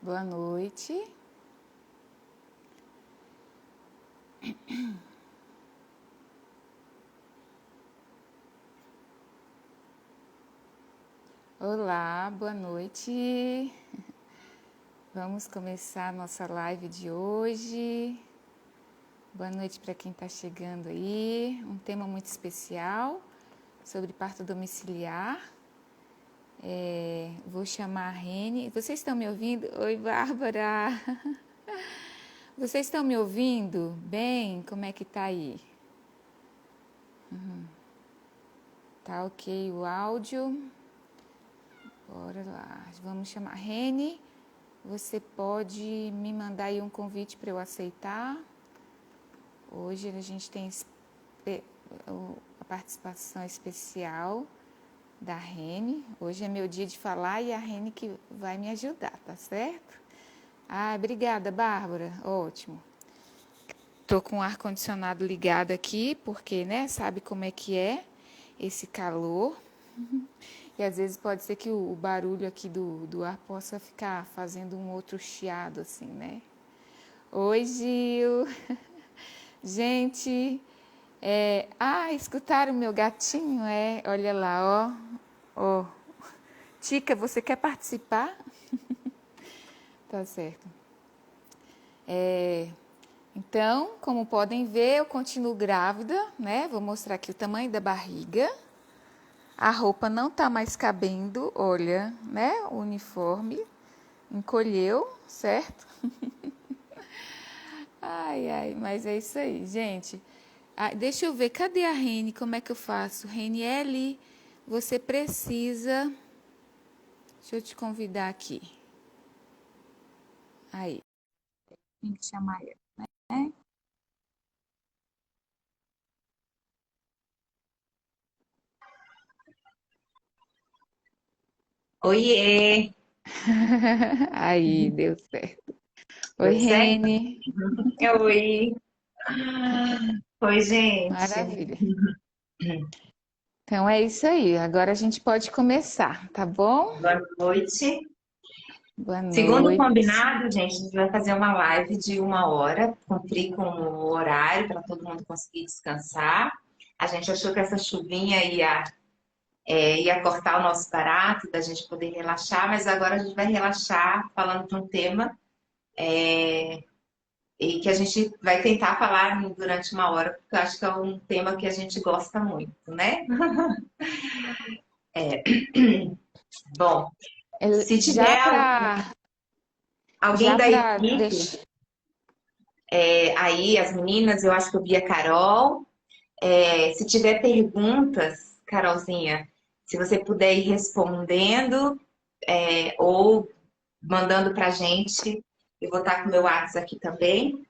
Boa noite. Olá, boa noite. Vamos começar a nossa live de hoje. Boa noite para quem está chegando aí. Um tema muito especial sobre parto domiciliar. Vou chamar a Rene. Vocês estão me ouvindo? Oi, Bárbara. Vocês estão me ouvindo bem? Como é que tá aí? Tá ok o áudio? Bora lá. Vamos chamar. Rene, você pode me mandar aí um convite para eu aceitar? Hoje a gente tem a participação especial da Rene. Hoje é meu dia de falar e a Rene que vai me ajudar, tá certo? Obrigada, Bárbara. Ótimo. Tô com o ar-condicionado ligado aqui, porque, né, sabe como é que é esse calor. E às vezes pode ser que o barulho aqui do ar possa ficar fazendo um outro chiado, assim, né? Oi, Gil. Gente, escutaram o meu gatinho? Olha lá, ó. Tica, você quer participar? Tá certo. Então, como podem ver, eu continuo grávida, né? Vou mostrar aqui o tamanho da barriga. A roupa não tá mais cabendo, olha, né? O uniforme encolheu, certo? Mas é isso aí, gente. Deixa eu ver, cadê a Rene? Como é que eu faço? Reniele, você precisa... Deixa eu te convidar aqui. Aí. Tem que chamar ela, né? Oiê! Aí, deu certo. Oi, Deu certo? Rene. Oi! Oi, gente! Maravilha. Então é isso aí. Agora a gente pode começar, tá bom? Boa noite. Boa Segundo o noite. combinado, gente, a gente vai fazer uma live de 1 hora, cumprir com o horário para todo mundo conseguir descansar. A gente achou que essa chuvinha ia cortar o nosso barato, da gente poder relaxar, mas agora a gente vai relaxar falando de um tema e que a gente vai tentar falar durante 1 hora, porque eu acho que é um tema que a gente gosta muito, né? Bom, se Já tiver para alguém já da para equipe, deixar aí, as meninas, eu acho que eu vi a Carol. Se tiver perguntas, Carolzinha, se você puder ir respondendo, ou mandando para a gente, eu vou estar com o meu WhatsApp aqui também.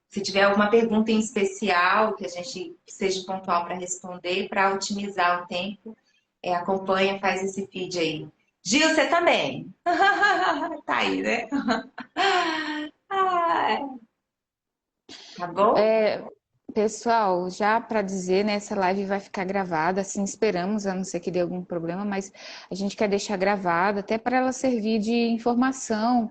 Se tiver alguma pergunta em especial, que a gente seja pontual para responder, para otimizar o tempo, acompanha, faz esse feed aí. Gil, você também. Tá aí, né? Ah, tá bom? pessoal, já para dizer, né, essa live vai ficar gravada, assim esperamos, a não ser que dê algum problema, mas a gente quer deixar gravada até para ela servir de informação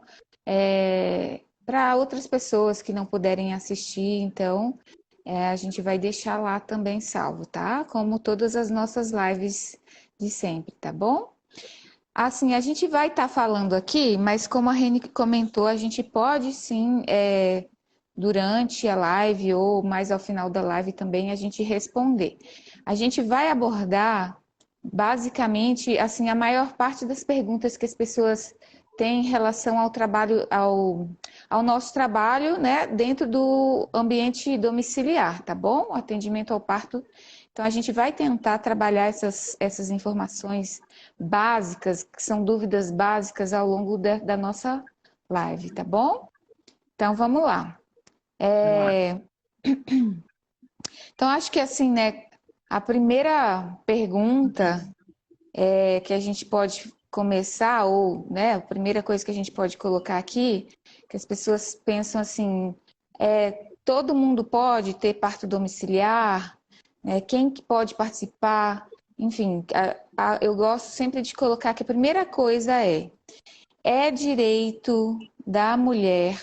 para outras pessoas que não puderem assistir. Então, a gente vai deixar lá também salvo, tá? Como todas as nossas lives de sempre, tá bom? Assim, a gente vai estar falando aqui, mas como a Reni comentou, a gente pode sim, durante a live ou mais ao final da live também, a gente responder. A gente vai abordar, basicamente, assim, a maior parte das perguntas que as pessoas têm em relação ao trabalho, ao nosso trabalho, né, dentro do ambiente domiciliar, tá bom? O atendimento ao parto. Então, a gente vai tentar trabalhar essas informações básicas, que são dúvidas básicas ao longo da nossa live, tá bom? Então, vamos lá. Vamos lá. Então, acho que assim, né, a primeira pergunta que a gente pode começar, ou, né, a primeira coisa que a gente pode colocar aqui, que as pessoas pensam assim, todo mundo pode ter parto domiciliar, né, quem que pode participar, enfim, eu gosto sempre de colocar que a primeira coisa É direito da mulher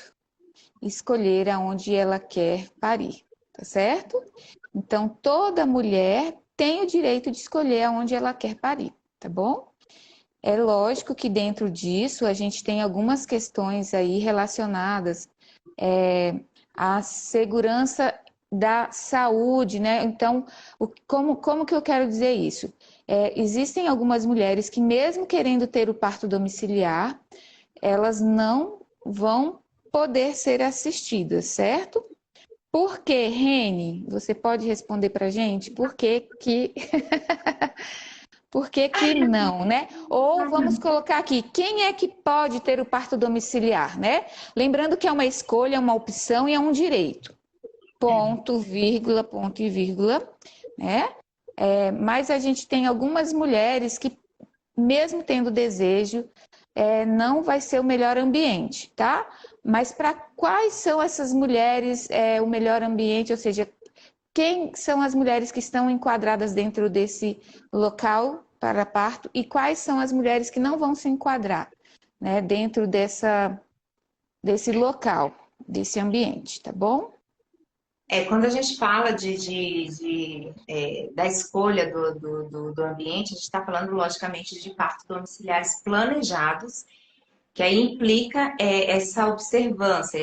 escolher aonde ela quer parir, tá certo? Então, toda mulher tem o direito de escolher aonde ela quer parir, tá bom? É lógico que dentro disso a gente tem algumas questões aí relacionadas à segurança da saúde, né? Então, como que eu quero dizer isso? Existem algumas mulheres que, mesmo querendo ter o parto domiciliar, elas não vão poder ser assistidas, certo? Por que, Rene? Você pode responder para a gente? Por que que não, né? Ou vamos colocar aqui, quem é que pode ter o parto domiciliar, né? Lembrando que é uma escolha, é uma opção e é um direito. Ponto e vírgula, né? Mas a gente tem algumas mulheres que, mesmo tendo desejo, não vai ser o melhor ambiente, tá? Mas para quais são essas mulheres o melhor ambiente? Ou seja, quem são as mulheres que estão enquadradas dentro desse local para parto e quais são as mulheres que não vão se enquadrar, né, dentro desse local, desse ambiente, tá bom? Quando a gente fala da escolha do ambiente, a gente está falando, logicamente, de partos domiciliares planejados, que aí implica essa observância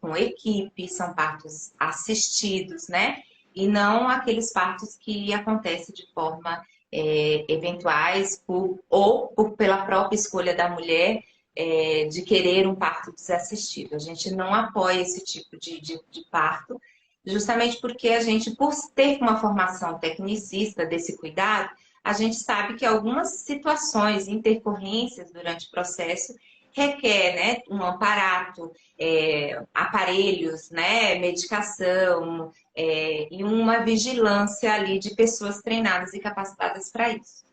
com equipe, são partos assistidos, né? E não aqueles partos que acontecem de forma eventuais pela própria escolha da mulher de querer um parto desassistido. A gente não apoia esse tipo de parto, justamente porque a gente, por ter uma formação tecnicista desse cuidado, a gente sabe que algumas situações, intercorrências durante o processo, requer, né, um aparato, aparelhos, né, medicação, e uma vigilância ali de pessoas treinadas e capacitadas para isso.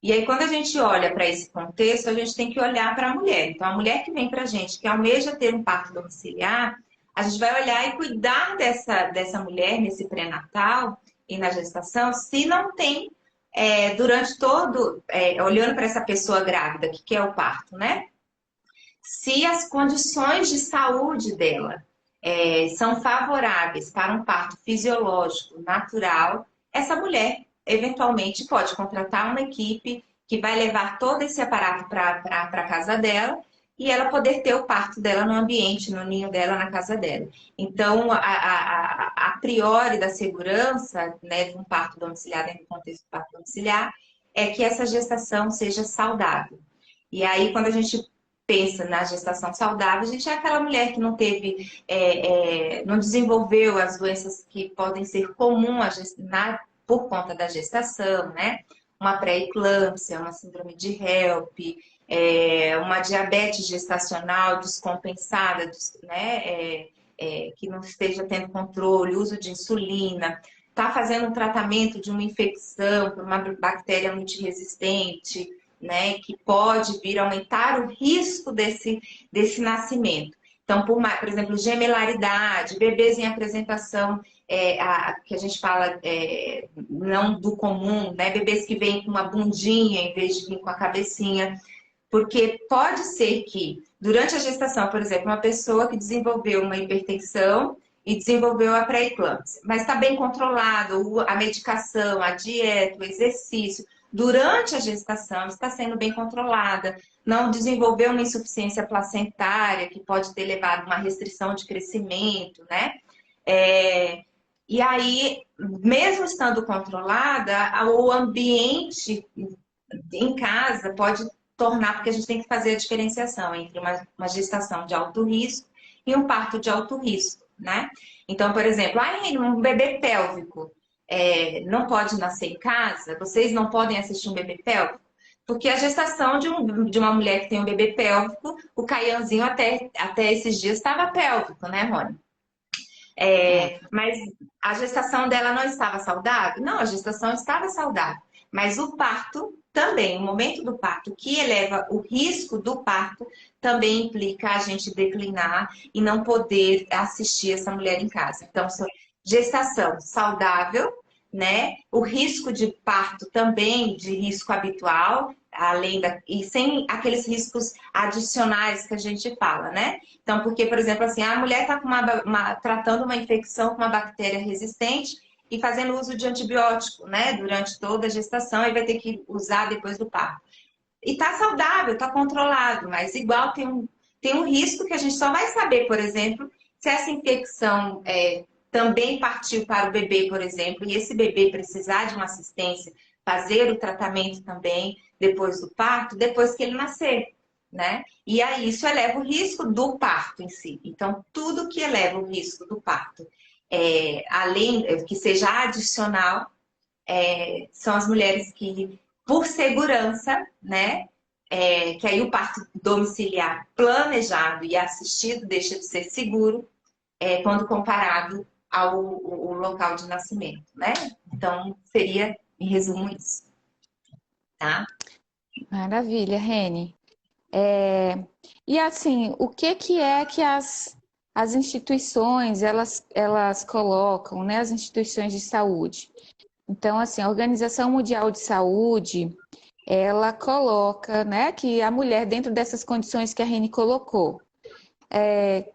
E aí, quando a gente olha para esse contexto, a gente tem que olhar para a mulher. Então, a mulher que vem para a gente, que almeja ter um parto domiciliar, a gente vai olhar e cuidar dessa mulher nesse pré-natal e na gestação, se não tem, durante todo, olhando para essa pessoa grávida que quer o parto, né? Se as condições de saúde dela são favoráveis para um parto fisiológico, natural, essa mulher eventualmente pode contratar uma equipe que vai levar todo esse aparato para a casa dela e ela poder ter o parto dela no ambiente, no ninho dela, na casa dela. Então, a priori da segurança, né, de um parto domiciliar, dentro do contexto do parto domiciliar, é que essa gestação seja saudável. E aí, quando a gente pensa na gestação saudável, a gente é aquela mulher que não teve, não desenvolveu as doenças que podem ser comuns por conta da gestação, né? Uma pré-eclâmpsia, uma síndrome de HELP, uma diabetes gestacional descompensada, né? Que não esteja tendo controle, uso de insulina, está fazendo um tratamento de uma infecção por uma bactéria multiresistente, né, que pode vir a aumentar o risco desse nascimento. Então, por exemplo, gemelaridade, bebês em apresentação, que a gente fala não do comum, né, bebês que vêm com uma bundinha em vez de vir com a cabecinha, porque pode ser que, durante a gestação, por exemplo, uma pessoa que desenvolveu uma hipertensão e desenvolveu a pré-eclâmpsia, mas está bem controlado, a medicação, a dieta, o exercício, durante a gestação está sendo bem controlada, não desenvolveu uma insuficiência placentária, que pode ter levado a uma restrição de crescimento, né? E aí, mesmo estando controlada, o ambiente em casa pode tornar, porque a gente tem que fazer a diferenciação entre uma gestação de alto risco e um parto de alto risco, né? Então, por exemplo, um bebê pélvico não pode nascer em casa, vocês não podem assistir um bebê pélvico, porque a gestação de uma mulher que tem um bebê pélvico, o Caianzinho até esses dias estava pélvico, né, Rony? Mas a gestação dela não estava saudável? Não, a gestação estava saudável. Mas o parto também, o momento do parto, que eleva o risco do parto, também implica a gente declinar e não poder assistir essa mulher em casa. Então, gestação saudável, né? O risco de parto também, de risco habitual, e sem aqueles riscos adicionais que a gente fala, né? Então, porque, por exemplo, assim, a mulher está tratando uma infecção com uma bactéria resistente e fazendo uso de antibiótico, né? Durante toda a gestação e vai ter que usar depois do parto. E tá saudável, tá controlado, mas igual tem um risco que a gente só vai saber, por exemplo, se essa infecção também partiu para o bebê, por exemplo, e esse bebê precisar de uma assistência, fazer o tratamento também depois do parto, depois que ele nascer, né? E aí isso eleva o risco do parto em si. Então, tudo que eleva o risco do parto, além que seja adicional, são as mulheres que, por segurança, né? Que aí o parto domiciliar planejado e assistido deixa de ser seguro quando comparado ao local de nascimento, né? Então, seria, em resumo, isso, tá? Maravilha, Reni. E assim, o que é que as instituições elas colocam, né? As instituições de saúde. Então, assim, a Organização Mundial de Saúde, ela coloca, né, que a mulher, dentro dessas condições que a Reni colocou,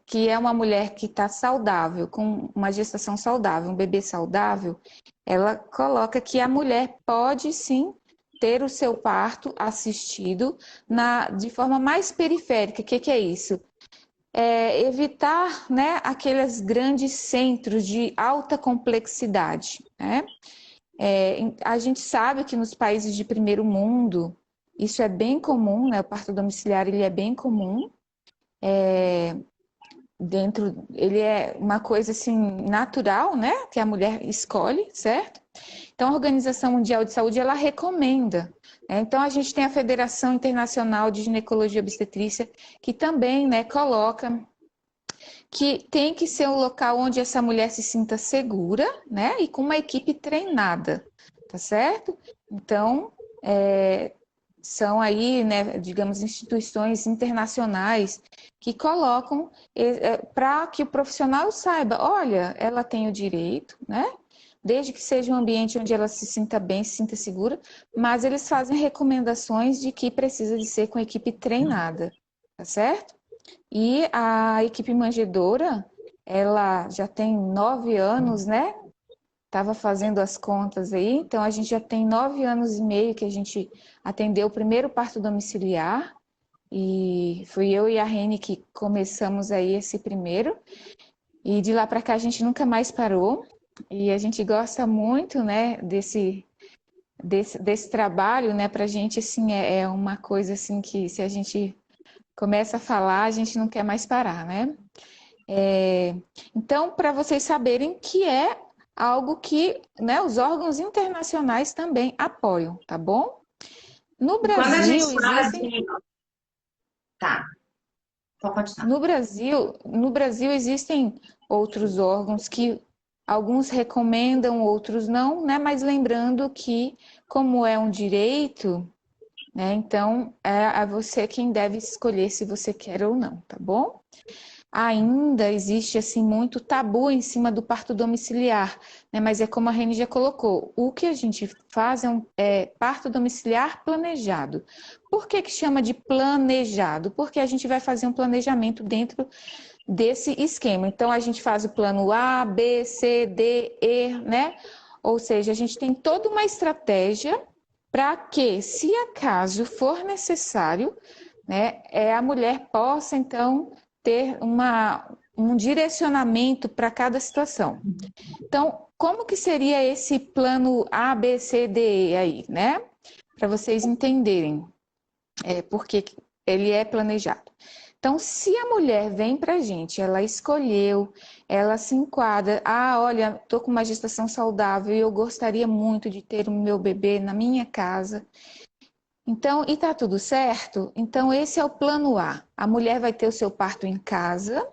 que é uma mulher que está saudável, com uma gestação saudável, um bebê saudável, ela coloca que a mulher pode sim ter o seu parto assistido de forma mais periférica. O que é isso? Evitar, né, aqueles grandes centros de alta complexidade, né? A gente sabe que nos países de primeiro mundo isso é bem comum, né? O parto domiciliar ele é bem comum. Ele é uma coisa assim natural, né? Que a mulher escolhe, certo? Então a Organização Mundial de Saúde ela recomenda. Então a gente tem a Federação Internacional de Ginecologia e Obstetrícia que também, né, coloca que tem que ser um local onde essa mulher se sinta segura, né? E com uma equipe treinada, tá certo? Então, são aí, né, digamos, instituições internacionais que colocam para que o profissional saiba, olha, ela tem o direito, né? Desde que seja um ambiente onde ela se sinta bem, se sinta segura, mas eles fazem recomendações de que precisa de ser com equipe treinada, tá certo? E a equipe manjedoura, ela já tem 9 anos, né? Estava fazendo as contas aí, então a gente já tem 9 anos e meio que a gente atendeu o primeiro parto domiciliar, e fui eu e a Reni que começamos aí esse primeiro, e de lá para cá a gente nunca mais parou, e a gente gosta muito, né, desse trabalho, né, para a gente, assim, é uma coisa assim que se a gente começa a falar, a gente não quer mais parar, né? Então, para vocês saberem que é algo que, né, os órgãos internacionais também apoiam, tá bom? No E quando a Brasil gente fala existem, de... Tá, pode continuar. no Brasil existem outros órgãos que alguns recomendam, outros não, né? Mas lembrando que, como é um direito, né? Então é você quem deve escolher se você quer ou não, tá bom? Ainda existe assim muito tabu em cima do parto domiciliar, né? Mas é como a Reni já colocou, o que a gente faz é parto domiciliar planejado. Por que que chama de planejado? Porque a gente vai fazer um planejamento dentro desse esquema. Então a gente faz o plano A, B, C, D, E, né? Ou seja, a gente tem toda uma estratégia para que, se acaso for necessário, né, a mulher possa então ter um direcionamento para cada situação. Então, como que seria esse plano A, B, C, D, E aí, né? Para vocês entenderem porque ele é planejado. Então, se a mulher vem para a gente, ela escolheu, ela se enquadra, olha, estou com uma gestação saudável e eu gostaria muito de ter o meu bebê na minha casa. Então, e tá tudo certo? Então, esse é o plano A. A mulher vai ter o seu parto em casa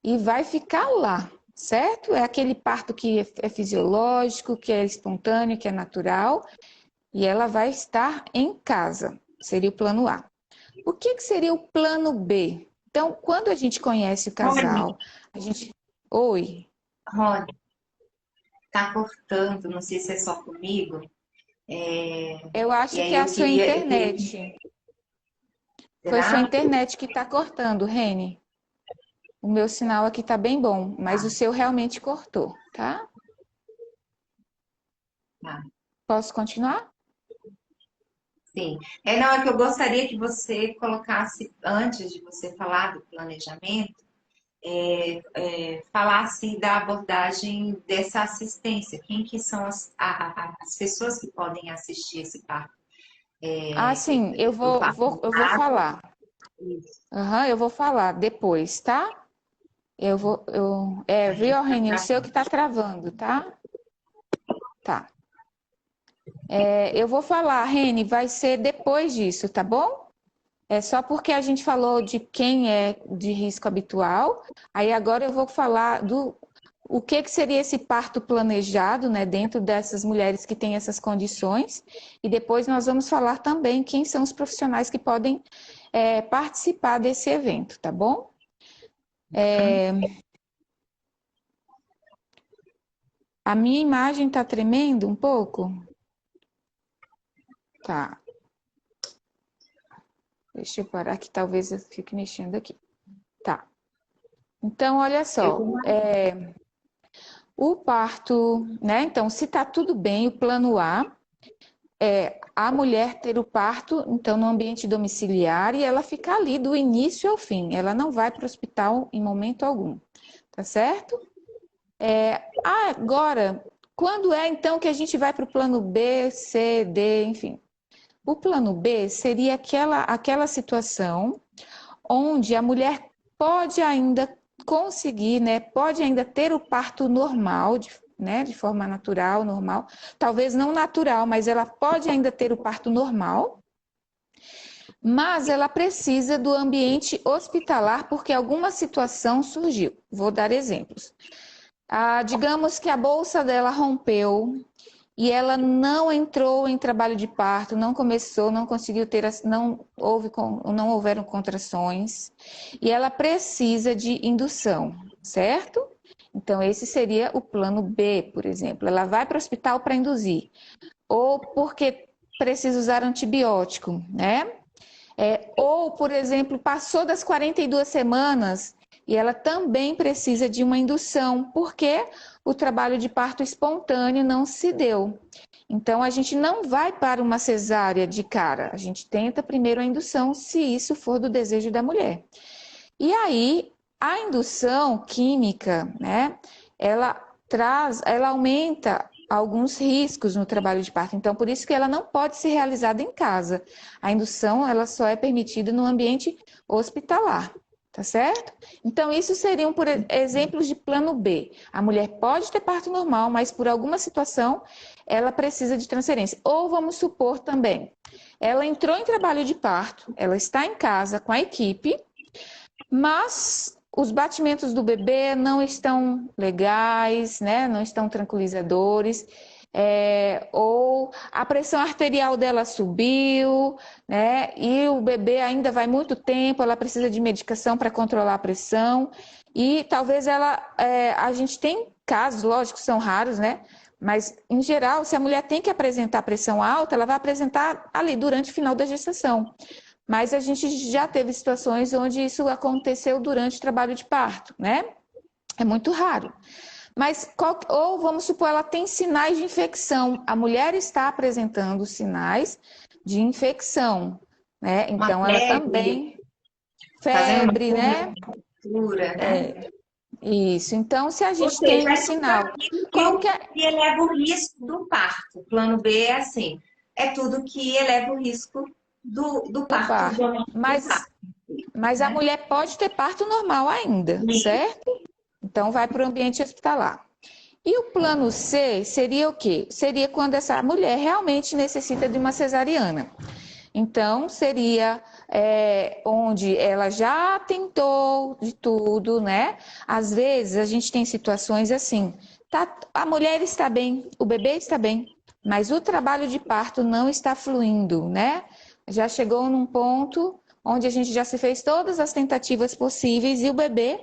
e vai ficar lá, certo? É aquele parto que é fisiológico, que é espontâneo, que é natural, e ela vai estar em casa. Seria o plano A. O que seria o plano B? Então, quando a gente conhece o Rony, casal, a gente. Oi. Rony, tá cortando, não sei se é só comigo. Eu E acho que aí é a eu sua queria. internet. Foi sua Será? internet que está cortando, Reni. O meu sinal aqui está bem bom, mas o Tá, seu realmente cortou, tá? tá. Posso continuar? Sim. Não, é que eu gostaria que você colocasse, antes de você falar do planejamento, falasse da abordagem dessa assistência. Quem que são as pessoas que podem assistir esse parto, Ah, sim, do parto eu vou normal? falar. Aham, eu vou falar depois, tá? Viu, Reni, o seu que tá travando, tá? Tá. Eu vou falar, Reni, vai ser depois disso, tá bom? É só porque a gente falou de quem é de risco habitual, aí agora eu vou falar do o que seria esse parto planejado, né, dentro dessas mulheres que têm essas condições, e depois nós vamos falar também quem são os profissionais que podem participar desse evento, tá bom? A minha imagem está tremendo um pouco? Tá. Deixa eu parar que talvez eu fique mexendo aqui. Tá. Então, olha Eu só, vou. o parto, né? Então, se tá tudo bem, o plano A é a mulher ter o parto, então, no ambiente domiciliar e ela ficar ali do início ao fim. Ela não vai para o hospital em momento algum, tá certo? Agora, quando é então que a gente vai para o plano B, C, D, enfim? O plano B seria aquela situação onde a mulher pode ainda conseguir, né, pode ainda ter o parto normal, né, de forma natural, normal, talvez não natural, mas ela pode ainda ter o parto normal, mas ela precisa do ambiente hospitalar porque alguma situação surgiu. Vou dar exemplos. Digamos que a bolsa dela rompeu e ela não entrou em trabalho de parto, não começou, não conseguiu ter, não houveram contrações, e ela precisa de indução, certo? Então, esse seria o plano B, por exemplo. Ela vai para o hospital para induzir, ou porque precisa usar antibiótico, né? Ou, por exemplo, passou das 42 semanas e ela também precisa de uma indução, porque o trabalho de parto espontâneo não se deu. Então, a gente não vai para uma cesárea de cara, a gente tenta primeiro a indução, se isso for do desejo da mulher. E aí, a indução química, né, ela aumenta alguns riscos no trabalho de parto. Então, por isso que ela não pode ser realizada em casa. A indução, ela só é permitida no ambiente hospitalar, tá certo? Então, isso seriam por exemplos de plano B. A mulher pode ter parto normal, mas por alguma situação ela precisa de transferência. Ou vamos supor também, ela entrou em trabalho de parto, ela está em casa com a equipe, mas os batimentos do bebê não estão legais, né? Não estão tranquilizadores. Ou a pressão arterial dela subiu, né? E o bebê ainda vai muito tempo, ela precisa de medicação para controlar a pressão. E talvez a gente tem casos, lógico, são raros, né? Mas, em geral, se a mulher tem que apresentar pressão alta, ela vai apresentar ali durante o final da gestação. Mas a gente já teve situações onde isso aconteceu durante o trabalho de parto, né? É muito raro. Mas, ou vamos supor, ela tem sinais de infecção. A mulher está apresentando sinais de infecção, né? Uma Então, ela febre, também, fazendo uma febre, né? pulmonatura, né? Isso. Então, se a Ou gente tem seja, um é tudo sinal, aquilo qualquer. que eleva o risco do parto. O plano B é assim, é tudo que eleva o risco do Do parto, do parto. aumento do Mas, parto, mas a né? mulher pode ter parto normal ainda, E certo? Então, vai para o ambiente hospitalar. E o plano C seria o quê? Seria quando essa mulher realmente necessita de uma cesariana. Então, seria onde ela já tentou de tudo, né? Às vezes, a gente tem situações assim, a mulher está bem, o bebê está bem, mas o trabalho de parto não está fluindo, né? Já chegou num ponto onde a gente já se fez todas as tentativas possíveis e o bebê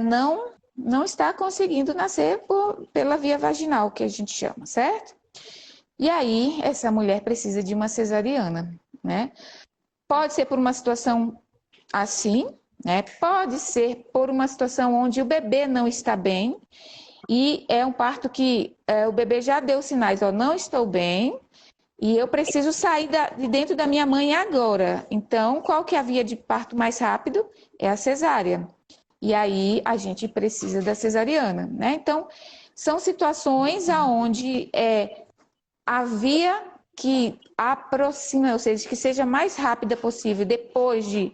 não não está conseguindo nascer pela via vaginal, que a gente chama, certo? E aí, essa mulher precisa de uma cesariana, né? Pode ser por uma situação assim, né? Pode ser por uma situação onde o bebê não está bem e é um parto que o bebê já deu sinais, ó, não estou bem e eu preciso sair de dentro da minha mãe agora. Então, qual que é a via de parto mais rápido? É a cesárea. E aí a gente precisa da cesariana, né? Então, são situações aonde a via que aproxima, ou seja, que seja mais rápida possível depois de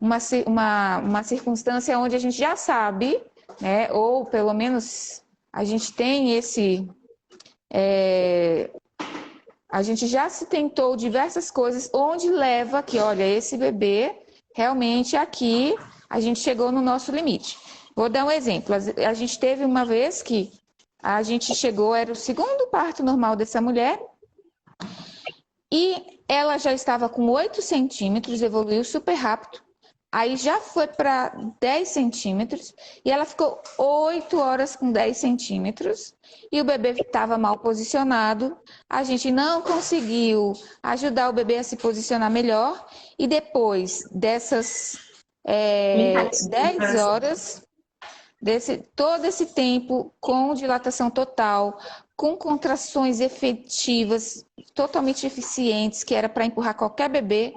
uma circunstância onde a gente já sabe, né? Ou pelo menos a gente tem esse. A gente já se tentou diversas coisas onde leva que, olha, esse bebê realmente aqui a gente chegou no nosso limite. Vou dar um exemplo. A gente teve uma vez que a gente chegou, era o segundo parto normal dessa mulher, e ela já estava com 8 centímetros, evoluiu super rápido. Aí já foi para 10 centímetros e ela ficou 8 horas com 10 centímetros e o bebê estava mal posicionado. A gente não conseguiu ajudar o bebê a se posicionar melhor e depois dessas 10 horas, todo esse tempo com dilatação total, com contrações efetivas, totalmente eficientes, que era para empurrar qualquer bebê,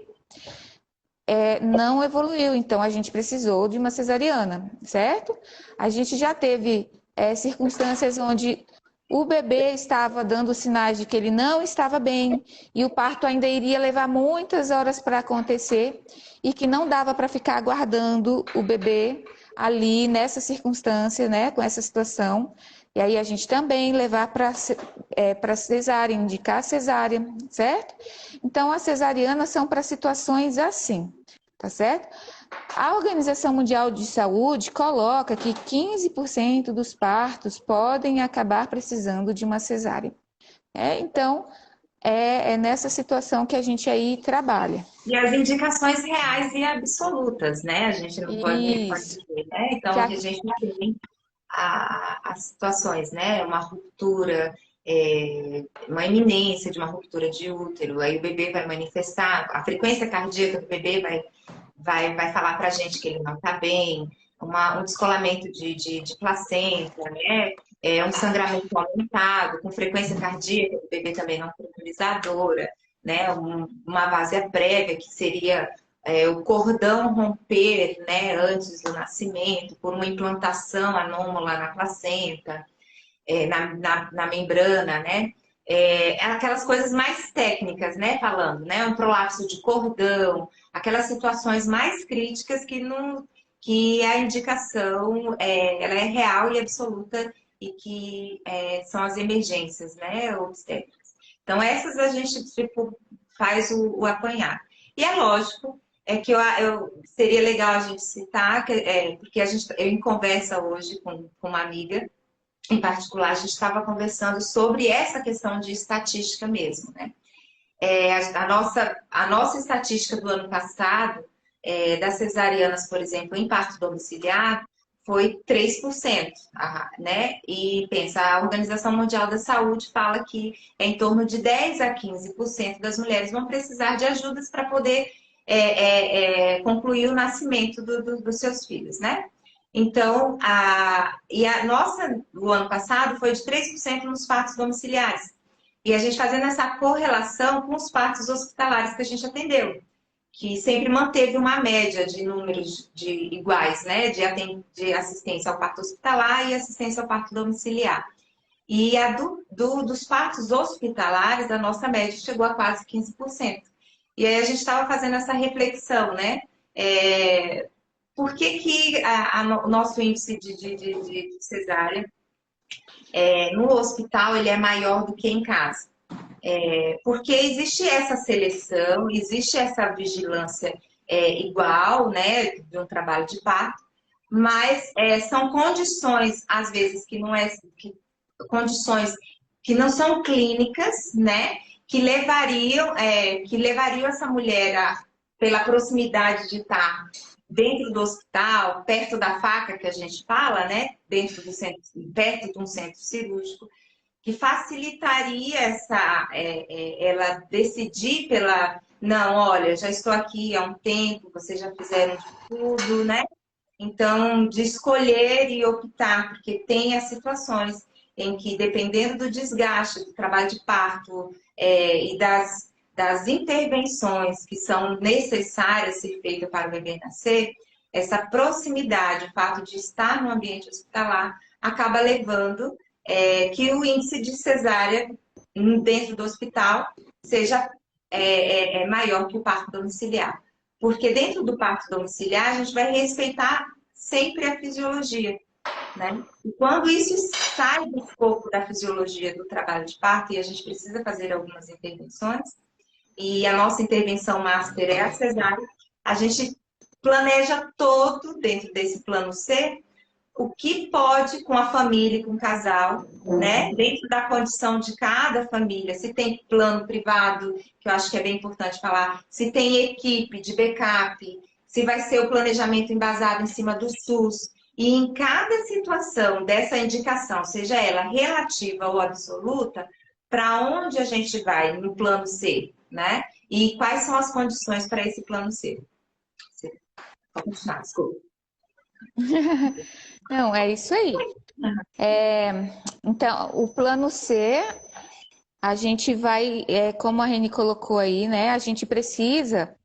não evoluiu. Então, a gente precisou de uma cesariana, certo? A gente já teve circunstâncias onde o bebê estava dando sinais de que ele não estava bem e o parto ainda iria levar muitas horas para acontecer e que não dava para ficar aguardando o bebê ali nessa circunstância, né, com essa situação. E aí a gente também levar para cesárea, indicar cesárea, certo? Então, as cesarianas são para situações assim, tá certo? A Organização Mundial de Saúde coloca que 15% dos partos podem acabar precisando de uma cesárea. Então, é nessa situação que a gente aí trabalha. E as indicações reais e absolutas, né? A gente não pode Isso. dizer, né? Então, a gente tem as situações, né? Uma ruptura, uma iminência de uma ruptura de útero, aí o bebê vai manifestar, a frequência cardíaca do bebê vai falar para a gente que ele não está bem, um descolamento de placenta, né? Um sangramento aumentado, com frequência cardíaca do bebê também não tranquilizadora, né? Uma várzea prévia, que seria o cordão romper, né, antes do nascimento, por uma implantação anômala na placenta, na membrana, né? Aquelas coisas mais técnicas, né, falando, né? Um prolapso de cordão, aquelas situações mais críticas que a indicação ela é real e absoluta e que são as emergências, né, obstétricas. Então, essas a gente tipo, faz o apanhado. E é lógico que seria legal a gente citar, porque eu em conversa hoje com uma amiga, em particular, a gente estava conversando sobre essa questão de estatística mesmo, né? A nossa estatística do ano passado, das cesarianas, por exemplo, em parto domiciliar, foi 3%, né? E pensa, a Organização Mundial da Saúde fala que em torno de 10 a 15% das mulheres vão precisar de ajudas para poder concluir o nascimento dos seus filhos, né? Então, a nossa, do ano passado, foi de 3% nos partos domiciliares. E a gente fazendo essa correlação com os partos hospitalares que a gente atendeu, que sempre manteve uma média de números iguais, né? De assistência ao parto hospitalar e assistência ao parto domiciliar. E a dos partos hospitalares, a nossa média chegou a quase 15%. E aí a gente estava fazendo essa reflexão, né? Por que o nosso índice de cesárea no hospital ele é maior do que em casa? Porque existe essa seleção, existe essa vigilância igual, né, de um trabalho de parto, mas são condições, às vezes, condições que não são clínicas, né, que levariam essa mulher, pela proximidade de estar dentro do hospital, perto da faca que a gente fala, né? Dentro do centro, perto de um centro cirúrgico, que facilitaria ela decidir pela, não, olha, já estou aqui há um tempo, vocês já fizeram de tudo, né? Então, de escolher e optar, porque tem as situações em que, dependendo do desgaste do trabalho de parto e das intervenções que são necessárias ser feitas para o bebê nascer, essa proximidade, o fato de estar no ambiente hospitalar, acaba levando que o índice de cesárea dentro do hospital seja maior que o parto domiciliar. Porque dentro do parto domiciliar, a gente vai respeitar sempre a fisiologia, né? E quando isso sai do escopo da fisiologia do trabalho de parto, e a gente precisa fazer algumas intervenções, e a nossa intervenção master é a cesárea, a gente planeja todo dentro desse plano C o que pode com a família, com o casal, né? Dentro da condição de cada família, se tem plano privado, que eu acho que é bem importante falar, se tem equipe de backup, se vai ser o planejamento embasado em cima do SUS. E em cada situação dessa indicação, seja ela relativa ou absoluta, para onde a gente vai no plano C, né? E quais são as condições para esse plano C? Pode continuar, desculpa. Não, é isso aí. Então, o plano C, a gente vai, como a Reni colocou aí, né? A gente precisa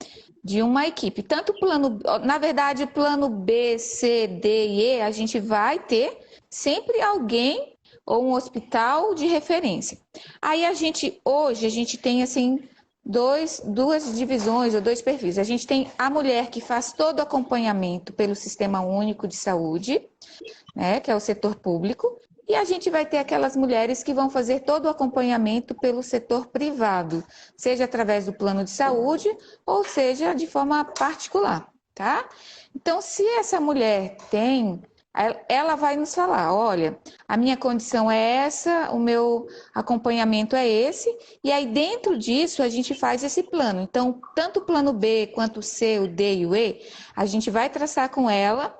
de uma equipe. Tanto o plano, na verdade, o plano B, C, D e E, a gente vai ter sempre alguém ou um hospital de referência. Aí hoje, a gente tem assim, duas divisões ou dois perfis. A gente tem a mulher que faz todo o acompanhamento pelo Sistema Único de Saúde, né, que é o setor público, e a gente vai ter aquelas mulheres que vão fazer todo o acompanhamento pelo setor privado, seja através do plano de saúde ou seja de forma particular, tá? Então, se essa mulher tem, ela vai nos falar, olha, a minha condição é essa, o meu acompanhamento é esse, e aí dentro disso a gente faz esse plano. Então, tanto o plano B quanto o C, o D e o E, a gente vai traçar com ela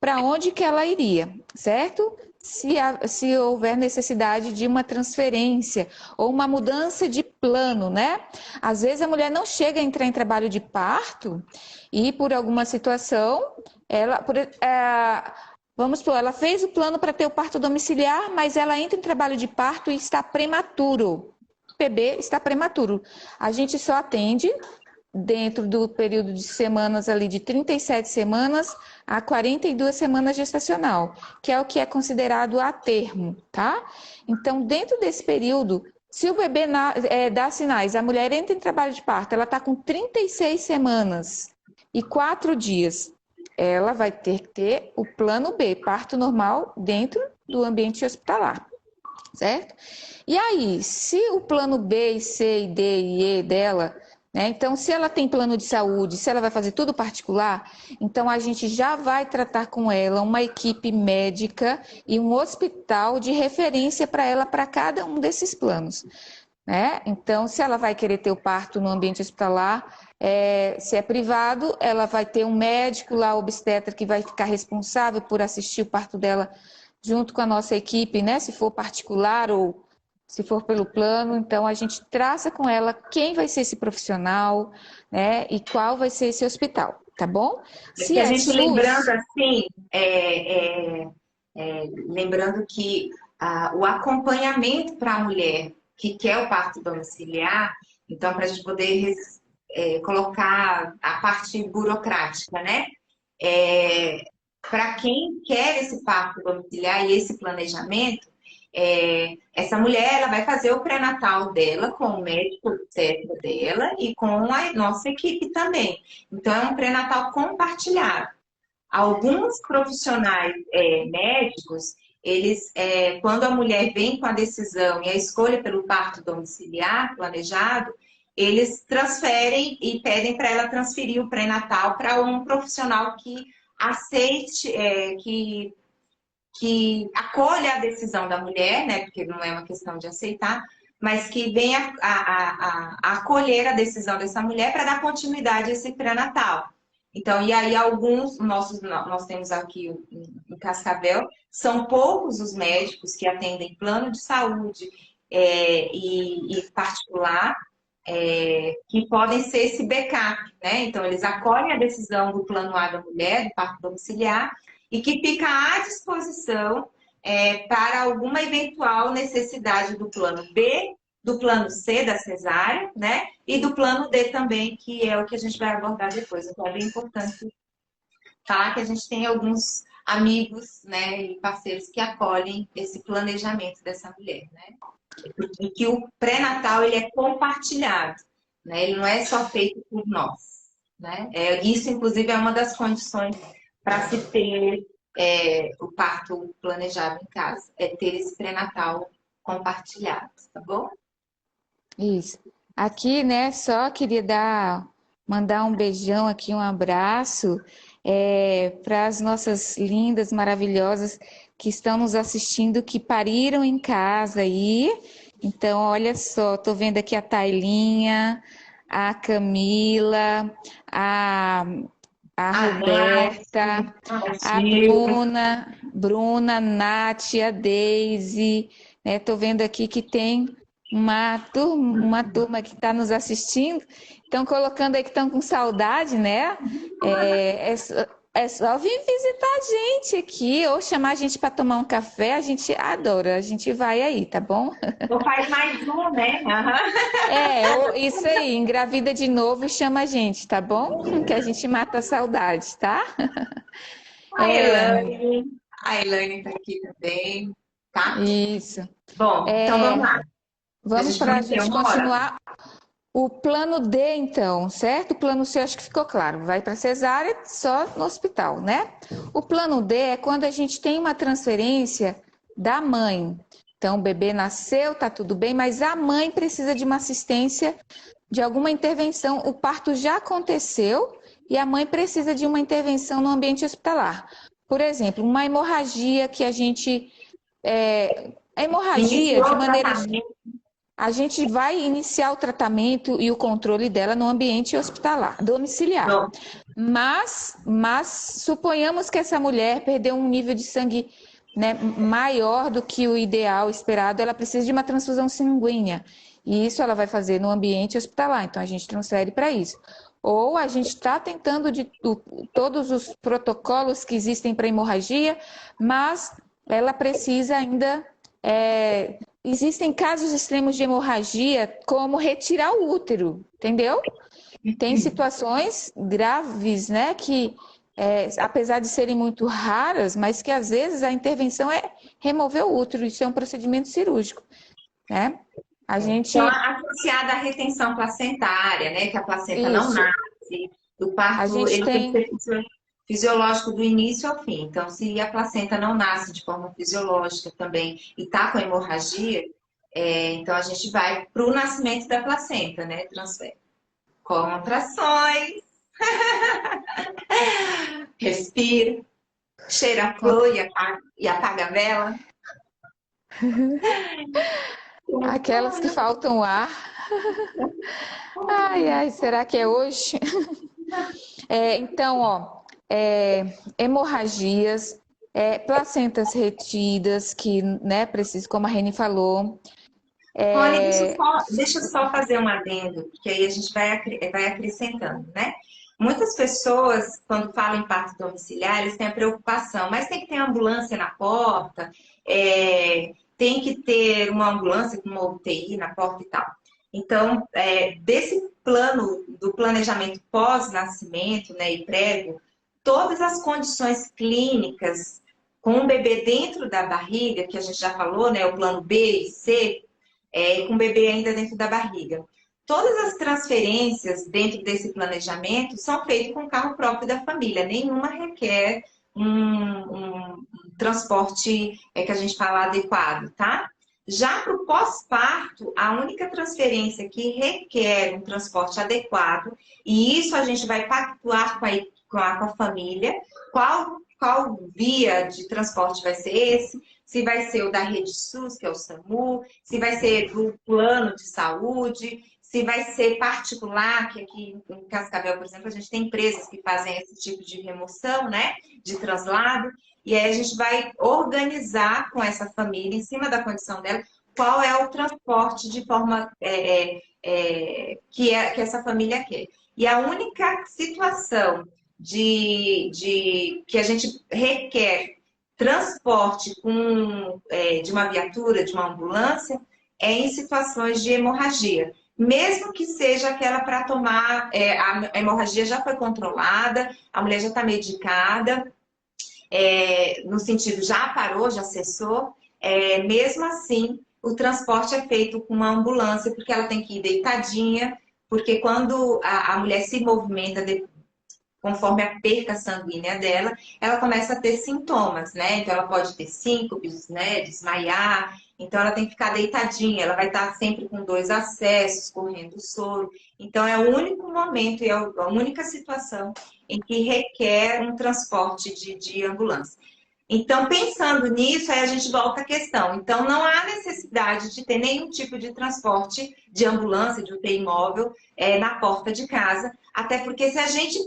para onde que ela iria, certo? Se houver necessidade de uma transferência ou uma mudança de plano, né? Às vezes a mulher não chega a entrar em trabalho de parto e por alguma situação, vamos supor, ela fez o plano para ter o parto domiciliar, mas ela entra em trabalho de parto e está prematuro. O bebê está prematuro. A gente só atende dentro do período de semanas ali de 37 semanas a 42 semanas gestacional, que é o que é considerado a termo, tá? Então, dentro desse período, se o bebê dá sinais, a mulher entra em trabalho de parto, ela está com 36 semanas e 4 dias, ela vai ter que ter o plano B, parto normal, dentro do ambiente hospitalar, certo? E aí, se o plano B, C, D e E dela, né? Então, se ela tem plano de saúde, se ela vai fazer tudo particular, então a gente já vai tratar com ela uma equipe médica e um hospital de referência para ela, para cada um desses planos, né? Então, se ela vai querer ter o parto no ambiente hospitalar, se é privado, ela vai ter um médico lá, obstetra, que vai ficar responsável por assistir o parto dela junto com a nossa equipe, né? Se for particular ou se for pelo plano, então a gente traça com ela quem vai ser esse profissional, né? E qual vai ser esse hospital, tá bom? Se a gente SUS... lembrando assim, lembrando que o acompanhamento para a mulher que quer o parto domiciliar, então para a gente poder colocar a parte burocrática, né? Para quem quer esse parto domiciliar e esse planejamento, essa mulher ela vai fazer o pré-natal dela com o médico obstetra dela e com a nossa equipe também. Então, é um pré-natal compartilhado. Alguns profissionais médicos, eles, quando a mulher vem com a decisão e a escolha pelo parto domiciliar planejado, eles transferem e pedem para ela transferir o pré-natal para um profissional que aceite, que acolha a decisão da mulher, né? Porque não é uma questão de aceitar, mas que venha a acolher a decisão dessa mulher para dar continuidade a esse pré-natal. Então, e aí alguns, nós temos aqui em Cascavel, são poucos os médicos que atendem plano de saúde e particular, que podem ser esse backup, né? Então, eles acolhem a decisão do plano A da mulher, do parto domiciliar, e que fica à disposição para alguma eventual necessidade do plano B, do plano C da cesárea, né? E do plano D também, que é o que a gente vai abordar depois. Então, é bem importante falar que a gente tem alguns amigos, né, e parceiros que acolhem esse planejamento dessa mulher, né? E que o pré-natal ele é compartilhado, né? Ele não é só feito por nós, né? Isso, inclusive, é uma das condições para se ter o parto planejado em casa, é ter esse pré-natal compartilhado, tá bom? Isso. Aqui, né, só queria mandar um beijão aqui, um abraço para as nossas lindas, maravilhosas que estão nos assistindo, que pariram em casa aí. Então, olha só, tô vendo aqui a Tailinha, a Camila, a, a Roberta, a Bruna, a Nath, a Deise, né? Tô vendo aqui que tem uma turma que está nos assistindo, estão colocando aí que estão com saudade, né? É só vir visitar a gente aqui ou chamar a gente para tomar um café, a gente adora, a gente vai aí, tá bom? Ou faz mais um, né? Isso aí, engravida de novo e chama a gente, tá bom? Que a gente mata a saudade, tá? A Elaine tá aqui também, tá? Isso. Bom, então vamos lá. Vamos para a Ter gente uma hora. continuar. O plano D, então, certo? O plano C, acho que ficou claro. Vai para cesárea só no hospital, né? O plano D é quando a gente tem uma transferência da mãe. Então, o bebê nasceu, tá tudo bem, mas a mãe precisa de uma assistência, de alguma intervenção. O parto já aconteceu e a mãe precisa de uma intervenção no ambiente hospitalar. Por exemplo, uma hemorragia que a gente. A hemorragia, de maneira. A gente vai iniciar o tratamento e o controle dela no ambiente hospitalar, domiciliar. Mas suponhamos que essa mulher perdeu um nível de sangue, né, maior do que o ideal esperado, ela precisa de uma transfusão sanguínea. E isso ela vai fazer no ambiente hospitalar, então a gente transfere para isso. Ou a gente está tentando todos os protocolos que existem para hemorragia, mas ela precisa ainda. Existem casos extremos de hemorragia, como retirar o útero, entendeu? Tem situações graves, né, que apesar de serem muito raras, mas que às vezes a intervenção é remover o útero, isso é um procedimento cirúrgico, né? A gente... Então, associada à retenção placentária, né, que a placenta não nasce, o parto ele tem que ser fisiológico do início ao fim. Então, se a placenta não nasce de forma fisiológica também e está com hemorragia, então a gente vai para o nascimento da placenta, né? Transfere. Contrações. Respira. Cheira a flor e apaga a vela. Aquelas que faltam ar. Ai, será que é hoje? Então, ó, hemorragias, placentas retidas, que, né, precisa, como a Reni falou. Rony, deixa eu só fazer um adendo, porque aí a gente vai acrescentando, né? Muitas pessoas, quando falam em parto domiciliar, eles têm a preocupação, mas tem que ter ambulância na porta, tem que ter uma ambulância com uma UTI na porta e tal. Então, desse plano, do planejamento pós-nascimento, né, e prévio, todas as condições clínicas com o bebê dentro da barriga, que a gente já falou, né, o plano B e C, com o bebê ainda dentro da barriga. Todas as transferências dentro desse planejamento são feitas com o carro próprio da família, nenhuma requer um transporte que a gente fala adequado, tá? Já para o pós-parto, a única transferência que requer um transporte adequado, e isso a gente vai pactuar com a família, qual via de transporte vai ser esse, se vai ser o da rede SUS, que é o SAMU, se vai ser do plano de saúde, se vai ser particular, que aqui em Cascavel, por exemplo, a gente tem empresas que fazem esse tipo de remoção, né, de translado, e aí a gente vai organizar com essa família, em cima da condição dela, qual é o transporte de forma que essa família quer. E a única situação que a gente requer transporte de uma viatura, de uma ambulância, é em situações de hemorragia. Mesmo que seja aquela para tomar, a hemorragia já foi controlada, a mulher já está medicada, no sentido já parou, já cessou, mesmo assim o transporte é feito com uma ambulância, porque ela tem que ir deitadinha, porque quando a mulher se movimenta conforme a perca sanguínea dela, ela começa a ter sintomas, né? Então, ela pode ter síncopes, né? Desmaiar. Então, ela tem que ficar deitadinha. Ela vai estar sempre com 2 acessos, correndo soro. Então, é o único momento e é a única situação em que requer um transporte de ambulância. Então, pensando nisso, aí a gente volta à questão. Então, não há necessidade de ter nenhum tipo de transporte de ambulância, de UTI móvel, na porta de casa, até porque se a gente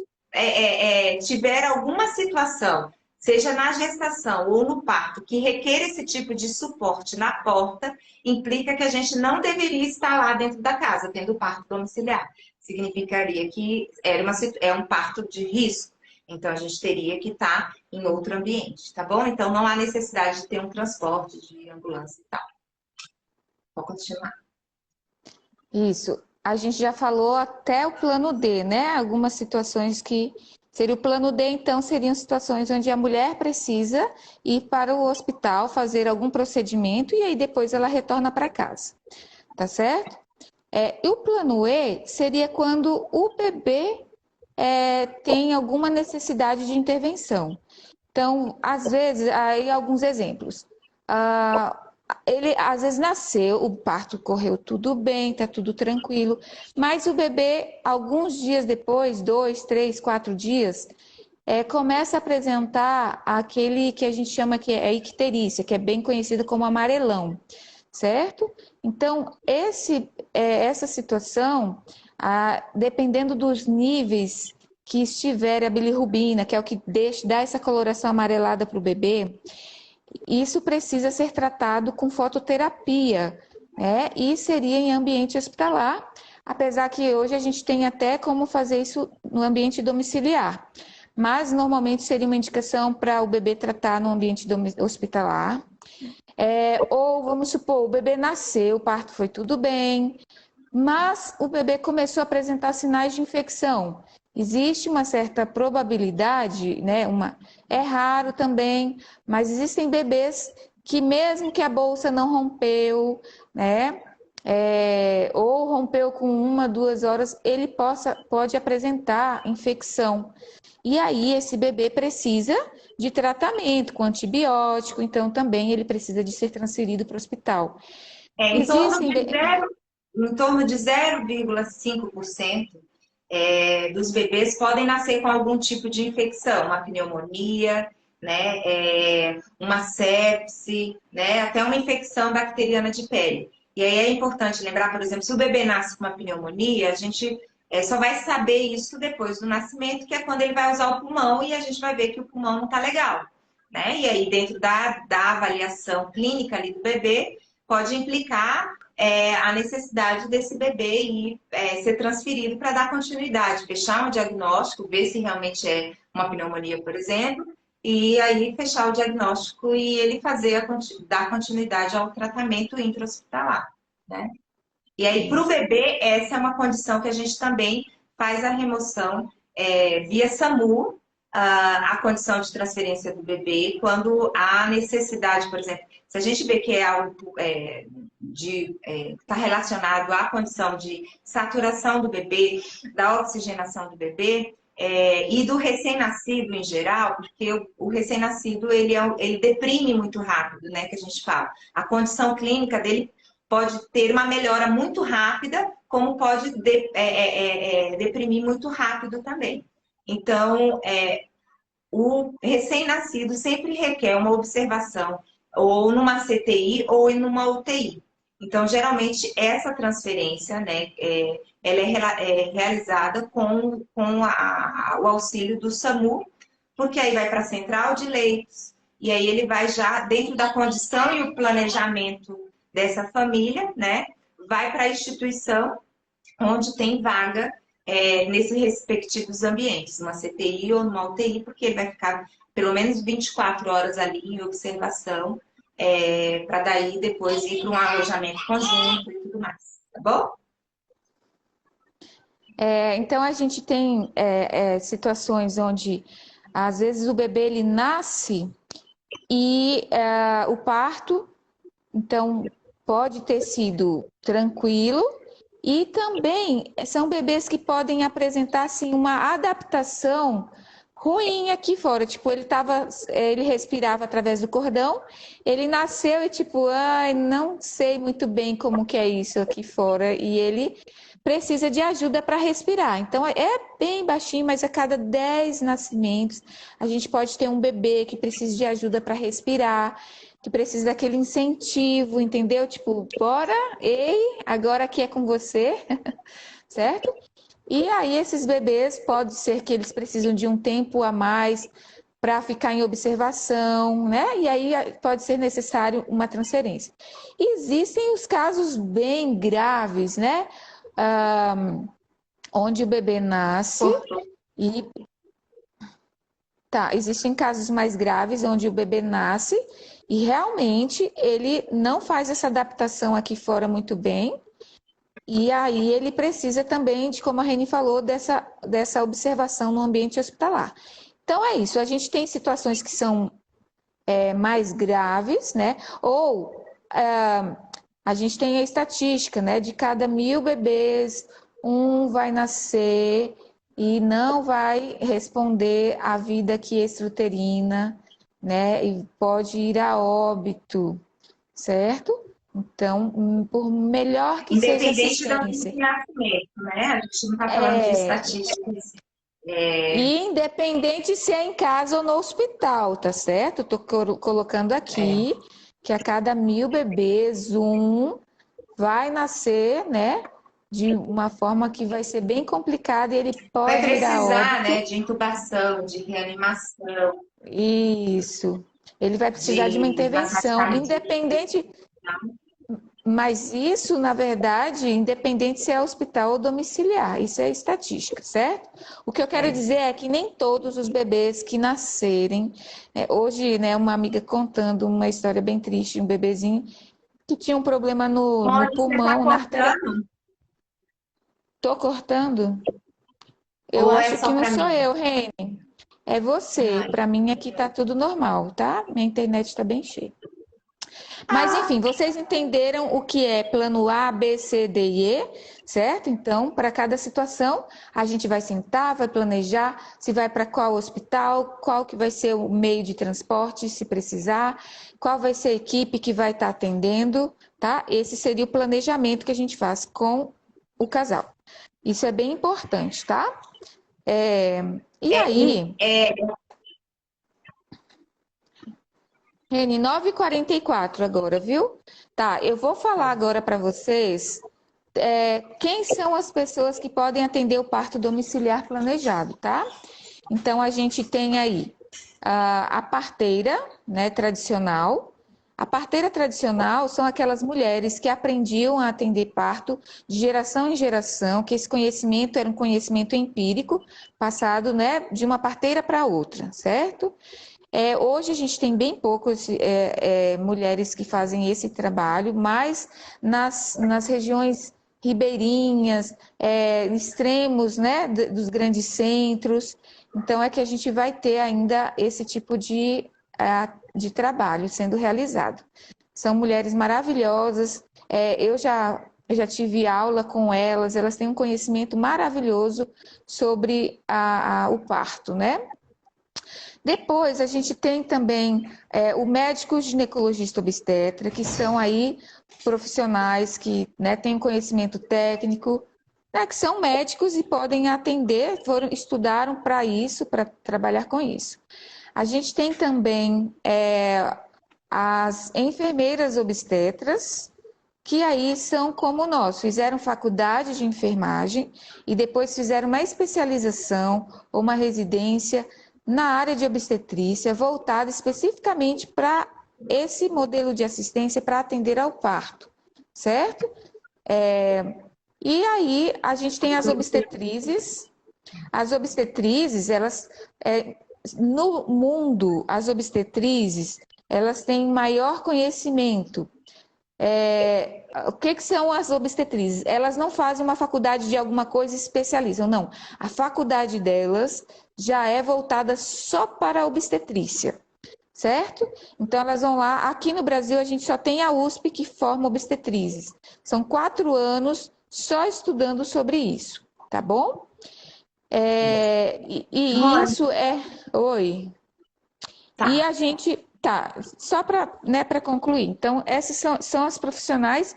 tiver alguma situação, seja na gestação ou no parto, que requer esse tipo de suporte na porta, implica que a gente não deveria estar lá dentro da casa, tendo parto domiciliar. Significaria que é um parto de risco. Então, a gente teria que estar em outro ambiente, tá bom? Então, não há necessidade de ter um transporte de ambulância e tal. Vou continuar. Isso. A gente já falou até o plano D, né? Algumas situações que seria o plano D, então, seriam situações onde a mulher precisa ir para o hospital fazer algum procedimento e aí depois ela retorna para casa, tá certo? E o plano E seria quando o bebê tem alguma necessidade de intervenção. Então, às vezes, aí alguns exemplos. Ele às vezes nasceu, o parto correu tudo bem, tá tudo tranquilo, mas o bebê, alguns dias depois, 2, 3, 4 dias, começa a apresentar aquele que a gente chama que é a icterícia, que é bem conhecido como amarelão, certo? Então, essa situação, dependendo dos níveis que estiver a bilirrubina, que é o que dá essa coloração amarelada para o bebê, isso precisa ser tratado com fototerapia, né? E seria em ambiente hospitalar, apesar que hoje a gente tem até como fazer isso no ambiente domiciliar. Mas normalmente seria uma indicação para o bebê tratar no ambiente hospitalar. Ou vamos supor, o bebê nasceu, o parto foi tudo bem, mas o bebê começou a apresentar sinais de infecção. Existe uma certa probabilidade, né? É raro também, mas existem bebês que mesmo que a bolsa não rompeu, né? Ou rompeu com 1, 2 horas, ele pode apresentar infecção. E aí esse bebê precisa de tratamento com antibiótico, então também ele precisa de ser transferido para o hospital. Em torno Existem... de 0,5% dos bebês podem nascer com algum tipo de infecção, uma pneumonia, né, uma sepse, né, até uma infecção bacteriana de pele. E aí é importante lembrar, por exemplo, se o bebê nasce com uma pneumonia, a gente só vai saber isso depois do nascimento, que é quando ele vai usar o pulmão e a gente vai ver que o pulmão não está legal, né? E aí dentro da avaliação clínica ali do bebê, pode implicar a necessidade desse bebê ir ser transferido para dar continuidade, fechar um diagnóstico, ver se realmente é uma pneumonia, por exemplo, e aí fechar o diagnóstico e ele dar continuidade ao tratamento intra-hospitalar, né? E aí, para o bebê, essa é uma condição que a gente também faz a remoção via SAMU, a condição de transferência do bebê, quando há necessidade, por exemplo, se a gente vê que é algo está relacionado à condição de saturação do bebê, da oxigenação do bebê, e do recém-nascido em geral, porque o recém-nascido ele deprime muito rápido, né, que a gente fala. A condição clínica dele pode ter uma melhora muito rápida, como pode deprimir muito rápido também. Então, o recém-nascido sempre requer uma observação ou numa CTI ou em uma UTI. Então, geralmente, essa transferência, né, ela é realizada com o auxílio do SAMU, porque aí vai para a central de leitos, e aí ele vai já, dentro da condição e o planejamento dessa família, né, vai para a instituição onde tem vaga nesses respectivos ambientes, uma CTI ou numa UTI, porque ele vai ficar pelo menos 24 horas ali em observação, para daí depois ir para um alojamento conjunto e tudo mais, tá bom? Então a gente tem situações onde às vezes o bebê ele nasce e o parto, então pode ter sido tranquilo e também são bebês que podem apresentar assim uma adaptação ruim aqui fora, tipo, ele respirava através do cordão, ele nasceu e tipo, ai, não sei muito bem como que é isso aqui fora, e ele precisa de ajuda para respirar. Então é bem baixinho, mas a cada 10 nascimentos a gente pode ter um bebê que precisa de ajuda para respirar, que precisa daquele incentivo, entendeu? Tipo, bora, ei, agora aqui é com você, certo? E aí esses bebês pode ser que eles precisam de um tempo a mais para ficar em observação, né? E aí pode ser necessário uma transferência. Existem os casos bem graves, né? Onde o bebê nasce Cortou. e existem casos mais graves onde o bebê nasce e realmente ele não faz essa adaptação aqui fora muito bem. E aí ele precisa também, de como a Reni falou, dessa observação no ambiente hospitalar. Então é isso, a gente tem situações que são mais graves, né? Ou a gente tem a estatística, né? De cada 1.000 bebês, um vai nascer e não vai responder à vida aqui extrauterina, né? E pode ir a óbito, certo? Então, por melhor que seja a Independente do assistência, nascimento, né? A gente não está falando de é, estatísticas. e independente se é em casa ou no hospital, tá certo? Estou colocando aqui que a cada 1.000 bebês, um vai nascer, né? De uma forma que vai ser bem complicada e ele Vai pode ir a precisar, né, óbito. de intubação, de reanimação, Isso. Ele vai precisar de uma de massagem intervenção, cardíaca. independente. Mas isso, na verdade, independente se é hospital ou domiciliar, isso é estatística, certo? O que eu quero É. dizer é que nem todos os bebês que nascerem, hoje, né, uma amiga contando uma história bem triste, um bebezinho que tinha um problema no Mônica, você está pulmão, na artéria. cortando? Tô cortando? Eu Ou é acho que só não para sou mim? eu, Reni. É você. Ai. Para mim aqui tá tudo normal, tá? Minha internet está bem cheia. Mas Ah, enfim, vocês entenderam o que é plano A, B, C, D e E, certo? Então, para cada situação, a gente vai sentar, vai planejar se vai para qual hospital, qual que vai ser o meio de transporte, se precisar, qual vai ser a equipe que vai estar atendendo, tá? Esse seria o planejamento que a gente faz com o casal. Isso é bem importante, tá? E aí, é, Reni, 9h44 agora, viu? Tá, eu vou falar agora para vocês quem são as pessoas que podem atender o parto domiciliar planejado, tá? Então, a gente tem aí a parteira, né, tradicional. A parteira tradicional são aquelas mulheres que aprendiam a atender parto de geração em geração, que esse conhecimento era um conhecimento empírico, passado, né, de uma parteira para outra, certo? Hoje a gente tem bem poucas mulheres que fazem esse trabalho, mas nas regiões ribeirinhas, extremos, né, dos grandes centros. Então é que a gente vai ter ainda esse tipo de trabalho sendo realizado. São mulheres maravilhosas. Eu já tive aula com elas. Elas têm um conhecimento maravilhoso sobre o parto, né? Depois, a gente tem também o médico ginecologista obstetra, que são aí profissionais que, né, têm um conhecimento técnico, né, que são médicos e podem atender, estudaram para isso, para trabalhar com isso. A gente tem também as enfermeiras obstetras, que aí são como nós, fizeram faculdade de enfermagem e depois fizeram uma especialização ou uma residência na área de obstetrícia, voltada especificamente para esse modelo de assistência para atender ao parto, certo? E aí a gente tem as obstetrizes. As obstetrizes, elas, no mundo, as obstetrizes, elas têm maior conhecimento. O que são as obstetrizes? Elas não fazem uma faculdade de alguma coisa e especializam, não. A faculdade delas já é voltada só para a obstetrícia, certo? Então elas vão lá. Aqui no Brasil a gente só tem a USP que forma obstetrizes. São 4 anos só estudando sobre isso, tá bom? E Rony, isso é. Oi. E tá. a gente. Tá, só para concluir. Então, essas são as profissionais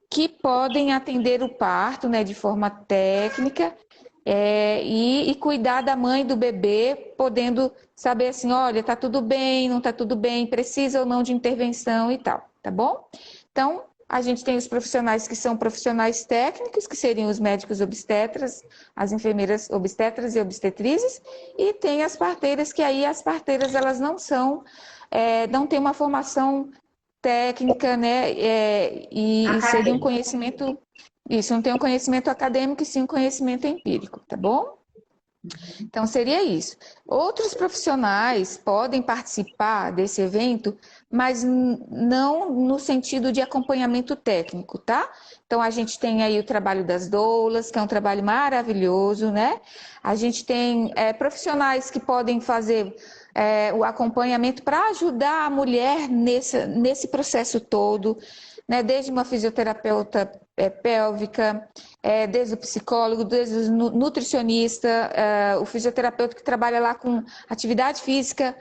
que podem atender o parto, né, de forma técnica, e cuidar da mãe e do bebê, podendo saber assim, olha, tá tudo bem, não tá tudo bem, precisa ou não de intervenção e tal, tá bom? Então, a gente tem os profissionais que são profissionais técnicos, que seriam os médicos obstetras, as enfermeiras obstetras e obstetrizes, e tem as parteiras, que aí as parteiras elas não são, não têm uma formação técnica, né? E seria um Acadêmica. conhecimento, isso, não tem um conhecimento acadêmico, e sim um conhecimento empírico, tá bom? Então, seria isso. Outros profissionais podem participar desse evento, mas não no sentido de acompanhamento técnico, tá? Então, a gente tem aí o trabalho das doulas, que é um trabalho maravilhoso, né? A gente tem profissionais que podem fazer o acompanhamento para ajudar a mulher nesse processo todo, né? Desde uma fisioterapeuta pélvica, desde o psicólogo, desde o nutricionista, o fisioterapeuta que trabalha lá com atividade física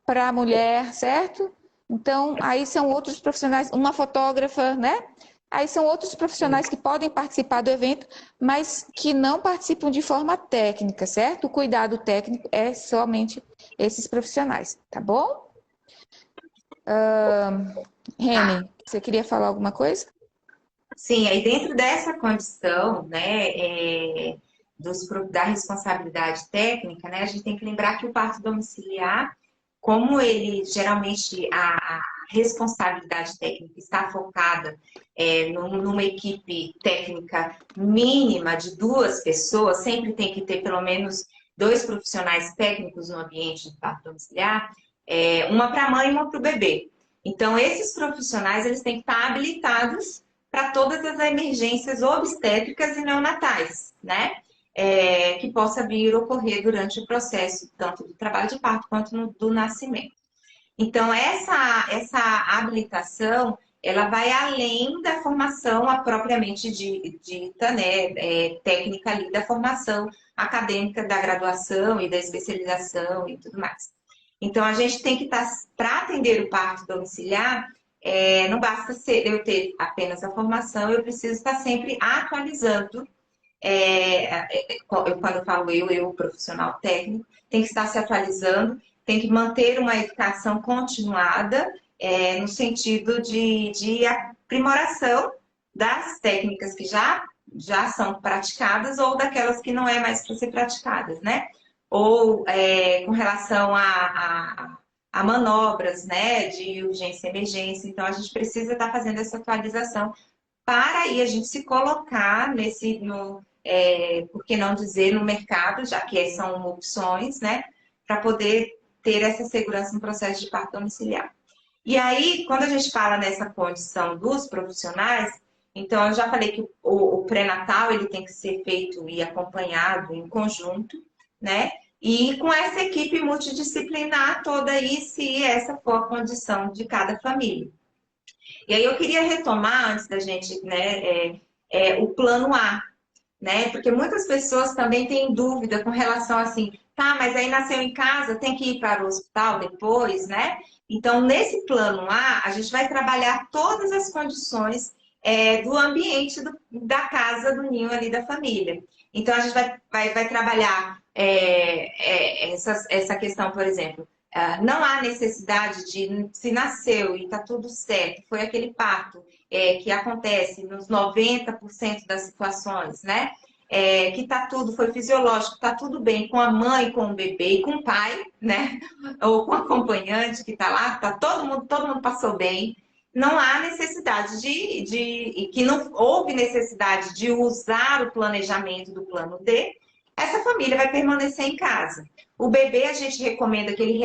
para a mulher, certo? Então, aí são outros profissionais, uma fotógrafa, né? Aí são outros profissionais que podem participar do evento, mas que não participam de forma técnica, certo? O cuidado técnico é somente esses profissionais, tá bom? Tá. Reni, você queria falar alguma coisa? Sim, aí dentro dessa condição, né, da responsabilidade técnica, né, a gente tem que lembrar que o parto domiciliar, como ele geralmente a responsabilidade técnica está focada numa equipe técnica mínima de 2 pessoas, sempre tem que ter pelo menos 2 profissionais técnicos no ambiente de parto domiciliar, uma para a mãe e uma para o bebê. Então, esses profissionais eles têm que estar habilitados para todas as emergências obstétricas e neonatais, né? Que possa vir a ocorrer durante o processo, tanto do trabalho de parto quanto do nascimento. Então, essa habilitação, ela vai além da formação propriamente dita, né, técnica ali, da formação acadêmica da graduação e da especialização e tudo mais. Então, a gente tem que estar, para atender o parto domiciliar, não basta eu ter apenas a formação, eu preciso estar sempre atualizando. Quando eu falo eu, profissional técnico, tem que estar se atualizando, tem que manter uma educação continuada, no sentido de aprimoração das técnicas que já são praticadas ou daquelas que não é mais para ser praticadas, né? Ou com relação a manobras, né, de urgência e emergência. Então, a gente precisa estar fazendo essa atualização para aí a gente se colocar por que não dizer, no mercado, já que são opções, né, para poder ter essa segurança no processo de parto domiciliar. E aí, quando a gente fala nessa condição dos profissionais, então eu já falei que o pré-natal ele tem que ser feito e acompanhado em conjunto, né? E com essa equipe multidisciplinar toda aí, se essa for a condição de cada família. E aí eu queria retomar, antes da gente, né, o plano A, né? Porque muitas pessoas também têm dúvida com relação assim, tá, mas aí nasceu em casa, tem que ir para o hospital depois, né? Então, nesse plano A, a gente vai trabalhar todas as condições do ambiente da casa, do ninho ali da família. Então, a gente vai trabalhar essa questão, por exemplo, não há necessidade de, se nasceu e está tudo certo, foi aquele parto que acontece nos 90% das situações, né? Que tá tudo, foi fisiológico, tá tudo bem com a mãe, com o bebê e com o pai, né? Ou com o acompanhante que está lá, tá todo mundo passou bem. Não há necessidade que não houve necessidade de usar o planejamento do plano D, essa família vai permanecer em casa. O bebê, a gente recomenda que ele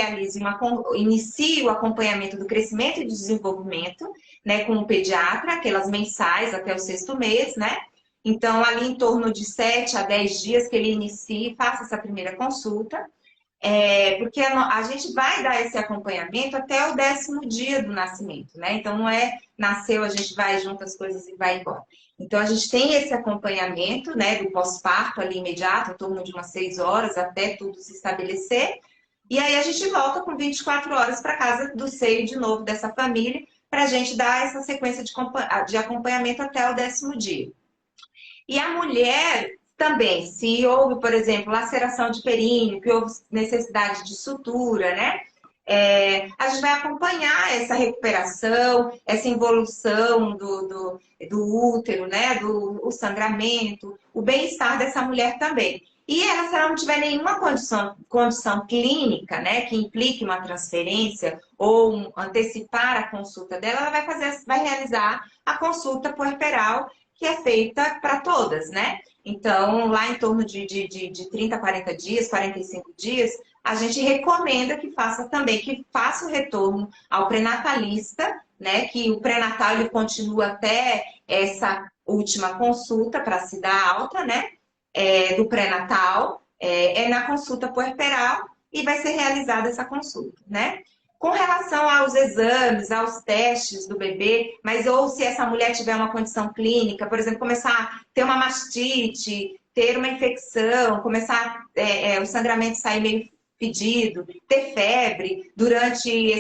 inicie o acompanhamento do crescimento e do desenvolvimento, né, com o pediatra, aquelas mensais até o 6º mês, né? Então, ali em torno de 7 a 10 dias que ele inicie, faça essa primeira consulta. Porque a gente vai dar esse acompanhamento até o 10º dia do nascimento, né? Então, não é nasceu, a gente vai junto as coisas e vai embora. Então, a gente tem esse acompanhamento, né, do pós-parto ali imediato, em torno de umas 6 horas, até tudo se estabelecer. E aí, a gente volta com 24 horas para casa do seio de novo dessa família, para a gente dar essa sequência de acompanhamento até o 10º dia. E a mulher também, se houve, por exemplo, laceração de períneo, que houve necessidade de sutura, né? A gente vai acompanhar essa recuperação, essa involução do útero, né? O sangramento, o bem-estar dessa mulher também. E ela, se ela não tiver nenhuma condição clínica, né, que implique uma transferência ou antecipar a consulta dela, ela vai realizar a consulta puerperal, que é feita para todas, né? Então, lá em torno de 30 a 40 dias, 45 dias, a gente recomenda que faça o retorno ao pré-natalista, né? Que o pré-natal ele continua até essa última consulta para se dar alta, né? Do pré-natal, na consulta puerperal e vai ser realizada essa consulta, né? Com relação aos exames, aos testes do bebê, mas ou se essa mulher tiver uma condição clínica, por exemplo, começar a ter uma mastite, ter uma infecção, começar o sangramento sair meio fedido, ter febre durante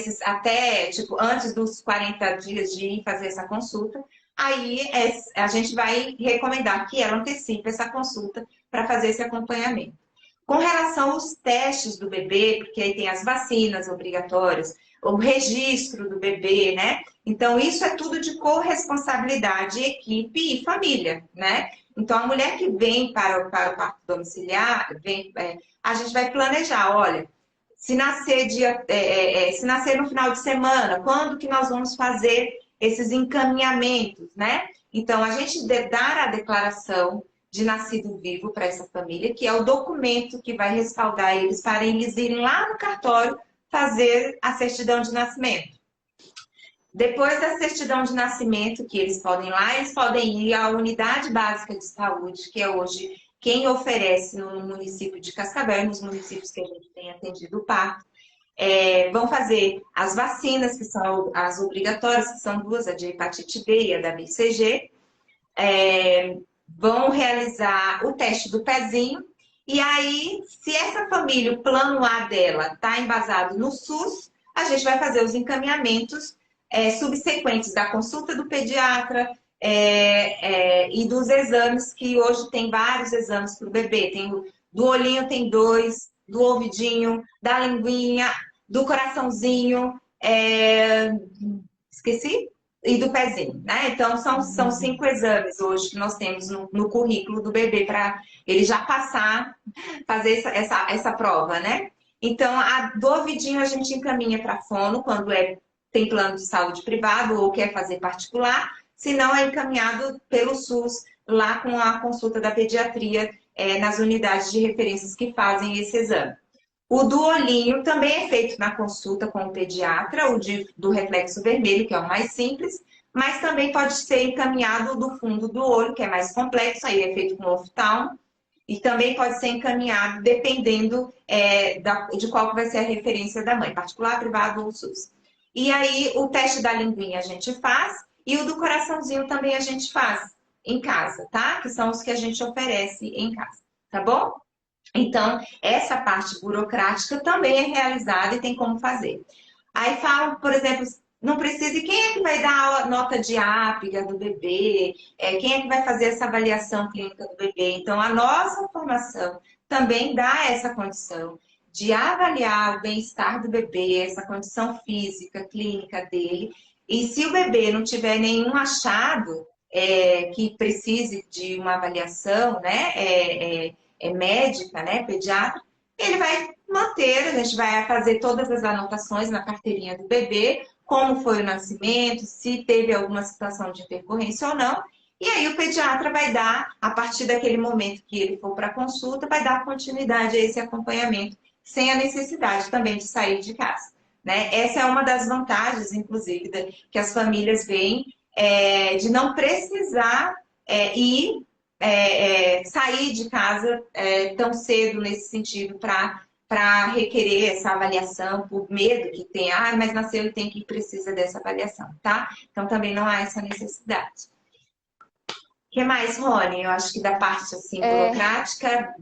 antes dos 40 dias de ir fazer essa consulta, aí a gente vai recomendar que ela antecipe essa consulta para fazer esse acompanhamento. Com relação aos testes do bebê, porque aí tem as vacinas obrigatórias, o registro do bebê, né? Então, isso é tudo de corresponsabilidade, equipe e família, né? Então, a mulher que vem para o parto domiciliar, a gente vai planejar, olha, se nascer no final de semana, quando que nós vamos fazer esses encaminhamentos, né? Então, a gente dar a declaração de nascido vivo para essa família, que é o documento que vai respaldar eles para eles irem lá no cartório fazer a certidão de nascimento. Depois da certidão de nascimento, que eles podem ir lá, eles podem ir à unidade básica de saúde, que é hoje quem oferece no município de Cascavel, nos municípios que a gente tem atendido o parto. Vão fazer as vacinas, que são as obrigatórias, que são 2, a de hepatite B e a da BCG. Vão realizar o teste do pezinho. E aí, se essa família, o plano A dela, está embasado no SUS, a gente vai fazer os encaminhamentos subsequentes da consulta do pediatra e dos exames, que hoje tem vários exames para o bebê. Do olhinho tem 2, do ouvidinho, da linguinha, do coraçãozinho, esqueci? E do pezinho, né? Então, são 5 exames hoje que nós temos no currículo do bebê para ele já fazer essa prova, né? Então, do ouvidinho a gente encaminha para fono quando tem plano de saúde privado ou quer fazer particular, se não é encaminhado pelo SUS lá com a consulta da pediatria nas unidades de referências que fazem esse exame. O do olhinho também é feito na consulta com o pediatra, do reflexo vermelho, que é o mais simples, mas também pode ser encaminhado do fundo do olho, que é mais complexo, aí é feito com oftalmo, e também pode ser encaminhado dependendo de qual que vai ser a referência da mãe, particular, privado ou SUS. E aí o teste da linguinha a gente faz, e o do coraçãozinho também a gente faz em casa, tá? Que são os que a gente oferece em casa, tá bom? Então, essa parte burocrática também é realizada e tem como fazer. Aí falam, por exemplo, não precisa, e quem é que vai dar a nota de ápiga do bebê? Quem é que vai fazer essa avaliação clínica do bebê? Então, a nossa formação também dá essa condição de avaliar o bem-estar do bebê, essa condição física, clínica dele. E se o bebê não tiver nenhum achado que precise de uma avaliação, né, médica, né, pediatra, ele vai manter, a gente vai fazer todas as anotações na carteirinha do bebê, como foi o nascimento, se teve alguma situação de intercorrência ou não. E aí o pediatra vai dar, a partir daquele momento que ele for para a consulta, vai dar continuidade a esse acompanhamento, sem a necessidade também de sair de casa. Né? Essa é uma das vantagens, inclusive, que as famílias veem de não precisar sair de casa tão cedo nesse sentido para requerer essa avaliação, por medo que tem, mas nasceu e tem que precisa dessa avaliação, tá? Então também não há essa necessidade. O que mais, Rony? Eu acho que da parte assim, burocrática,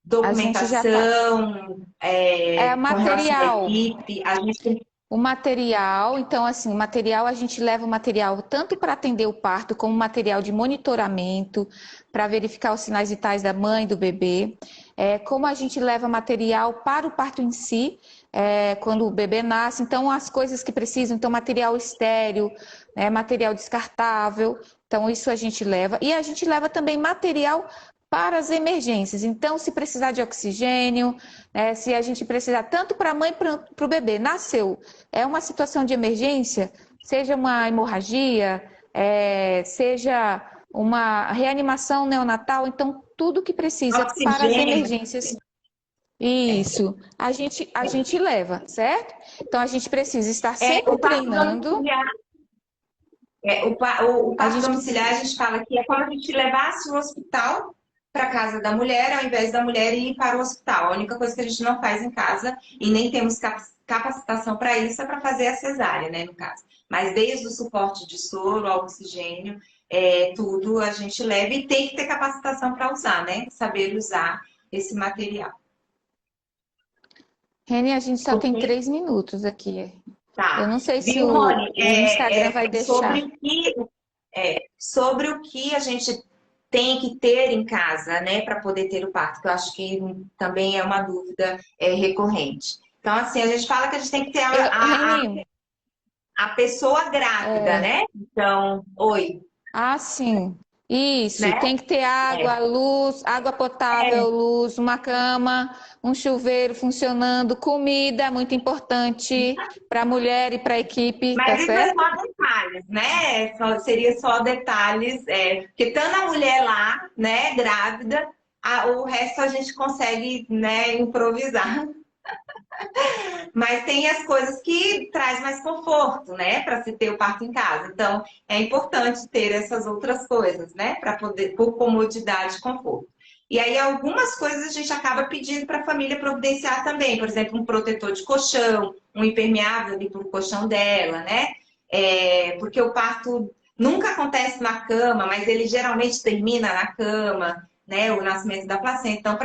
documentação, com relação à material. equipe, a gente tem. O material, então, assim, o material, a gente leva o material tanto para atender o parto, como material de monitoramento, para verificar os sinais vitais da mãe e do bebê, como a gente leva material para o parto em si, quando o bebê nasce, então as coisas que precisam, então material estéril, material descartável, então isso a gente leva. E a gente leva também material para as emergências. Então, se precisar de oxigênio, se a gente precisar tanto para a mãe para o bebê, nasceu, é uma situação de emergência, seja uma hemorragia, seja uma reanimação neonatal, então tudo que precisa para as Oxigênio. emergências. Isso, a gente leva, certo? Então a gente precisa estar sempre O parto treinando. domiciliar, o parto domiciliar, a gente fala que é como a gente levasse o hospital para a casa da mulher, ao invés da mulher ir para o hospital. A única coisa que a gente não faz em casa, e nem temos capacitação para isso, é para fazer a cesárea, né, no caso. Mas desde o suporte de soro, ao oxigênio, tudo a gente leva e tem que ter capacitação para usar, né? Saber usar esse material. Reni, a gente só tem Ok? 3 minutos aqui. Tá. Eu não sei se Viu, o Rony? Instagram vai deixar. Sobre o que a gente tem que ter em casa, né, para poder ter o parto, que eu acho que também é uma dúvida recorrente. Então, assim, a gente fala que a gente tem que ter Reni, a pessoa grávida, né? Então, oi, sim. Isso, né? tem que ter água, luz, água potável, luz, uma cama, um chuveiro funcionando, comida, muito importante para a mulher e para a equipe, tá Mas isso é certo? só detalhes, né? Seria só detalhes, porque estando a mulher lá, né, grávida, o resto a gente consegue, né, improvisar. Mas tem as coisas que traz mais conforto, né, para se ter o parto em casa. Então, é importante ter essas outras coisas, né, para poder, por comodidade e conforto. E aí, algumas coisas a gente acaba pedindo para a família providenciar também, por exemplo, um protetor de colchão, um impermeável ali para o colchão dela, né? Porque o parto nunca acontece na cama, mas ele geralmente termina na cama, né? O nascimento da placenta. Então,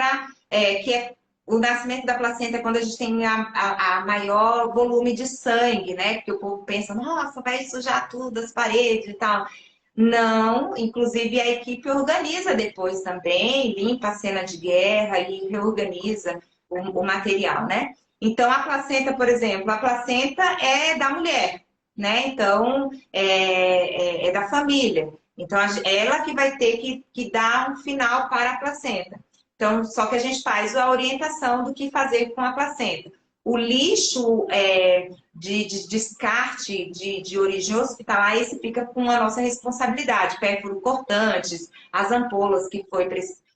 que é o nascimento da placenta é quando a gente tem a maior volume de sangue, né? Porque o povo pensa, nossa, vai sujar tudo, as paredes e tal. Não, inclusive a equipe organiza depois também, limpa a cena de guerra e reorganiza o material, né? Então, a placenta, por exemplo, a placenta é da mulher, né? Então, é da família. Então, ela que vai ter que dar um final para a placenta. Então, só que a gente faz a orientação do que fazer com a placenta. O lixo de descarte de origem hospitalar, esse fica com a nossa responsabilidade. Pérfuro cortantes, as ampolas que foi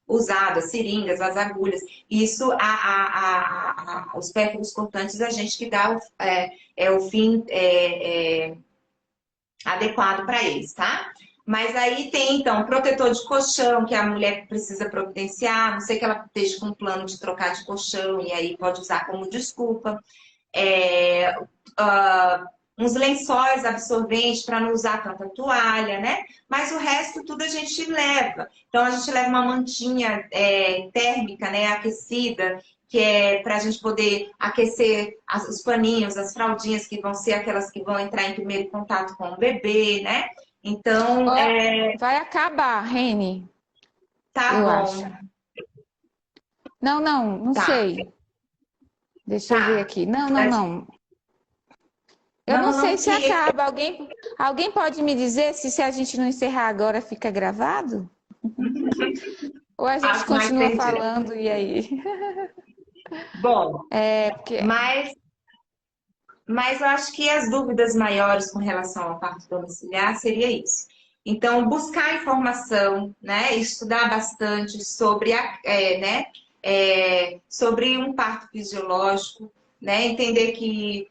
usado, as seringas, as agulhas. Isso, os pérfuros cortantes, a gente que dá o fim adequado para eles, tá? Mas aí tem, então, protetor de colchão, que a mulher precisa providenciar, não sei que ela esteja com um plano de trocar de colchão, e aí pode usar como desculpa. Uns lençóis absorventes para não usar tanta toalha, né? Mas o resto tudo a gente leva. Então, a gente leva uma mantinha térmica, né, aquecida, que é para a gente poder aquecer os paninhos, as fraldinhas, que vão ser aquelas que vão entrar em primeiro contato com o bebê, né? Então, Vai acabar, Reni, tá eu bom, acho. Não tá. sei. Deixa eu ver Tá. aqui. Não, não, não. Eu não Não, sei não, se acaba. Alguém pode me dizer se a gente não encerrar agora fica gravado? Ou a gente acho que não continua entendi. falando e aí? Bom, É, porque mas, mas eu acho que as dúvidas maiores com relação ao parto domiciliar seria isso. Então, buscar informação, né? Estudar bastante sobre, né? Sobre um parto fisiológico, né? Entender que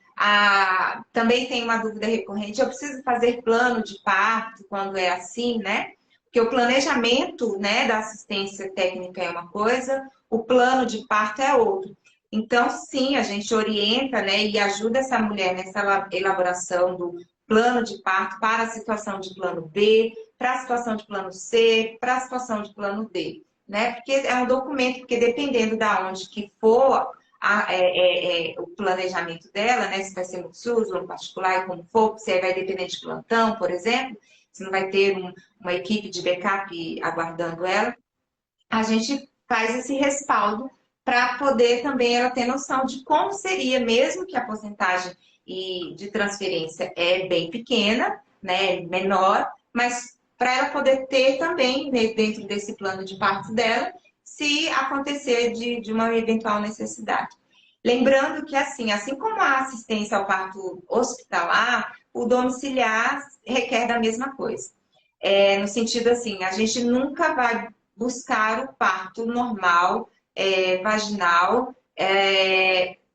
também tem uma dúvida recorrente, eu preciso fazer plano de parto quando é assim, né? Porque o planejamento, né, da assistência técnica é uma coisa, o plano de parto é outro. Então, sim, a gente orienta, né, e ajuda essa mulher nessa elaboração do plano de parto para a situação de plano B, para a situação de plano C, para a situação de plano D, né? Porque é um documento, porque dependendo da onde que for o planejamento dela, né? Se vai ser no SUS ou no particular, e como for, se vai depender de plantão, por exemplo, se não vai ter uma equipe de backup aguardando ela, a gente faz esse respaldo para poder também ela ter noção de como seria, mesmo que a porcentagem de transferência é bem pequena, né, menor, mas para ela poder ter também, né, dentro desse plano de parto dela, se acontecer de uma eventual necessidade. Lembrando que, assim como a assistência ao parto hospitalar, o domiciliar requer da mesma coisa. No sentido assim, a gente nunca vai buscar o parto normal, vaginal,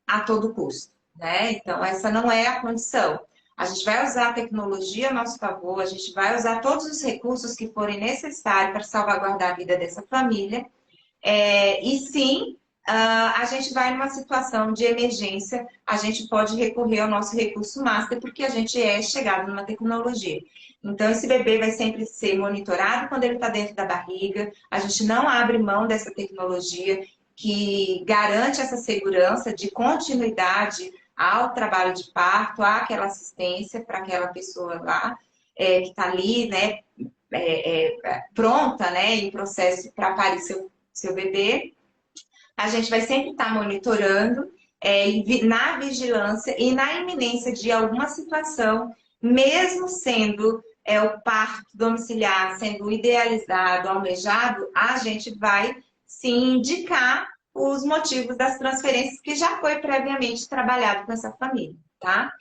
a todo custo, né? Então, essa não é a condição. A gente vai usar a tecnologia a nosso favor, a gente vai usar todos os recursos que forem necessários para salvaguardar a vida dessa família. E sim, a gente vai numa situação de emergência, a gente pode recorrer ao nosso recurso master, porque a gente é chegado numa tecnologia. Então, esse bebê vai sempre ser monitorado quando ele está dentro da barriga, a gente não abre mão dessa tecnologia que garante essa segurança de continuidade ao trabalho de parto, àquela assistência para aquela pessoa lá, que está ali, né, pronta, né, em processo para parir seu bebê. A gente vai sempre estar monitorando, na vigilância e na iminência de alguma situação, mesmo sendo o parto domiciliar sendo idealizado, almejado, a gente vai sim indicar os motivos das transferências que já foi previamente trabalhado com essa família, tá?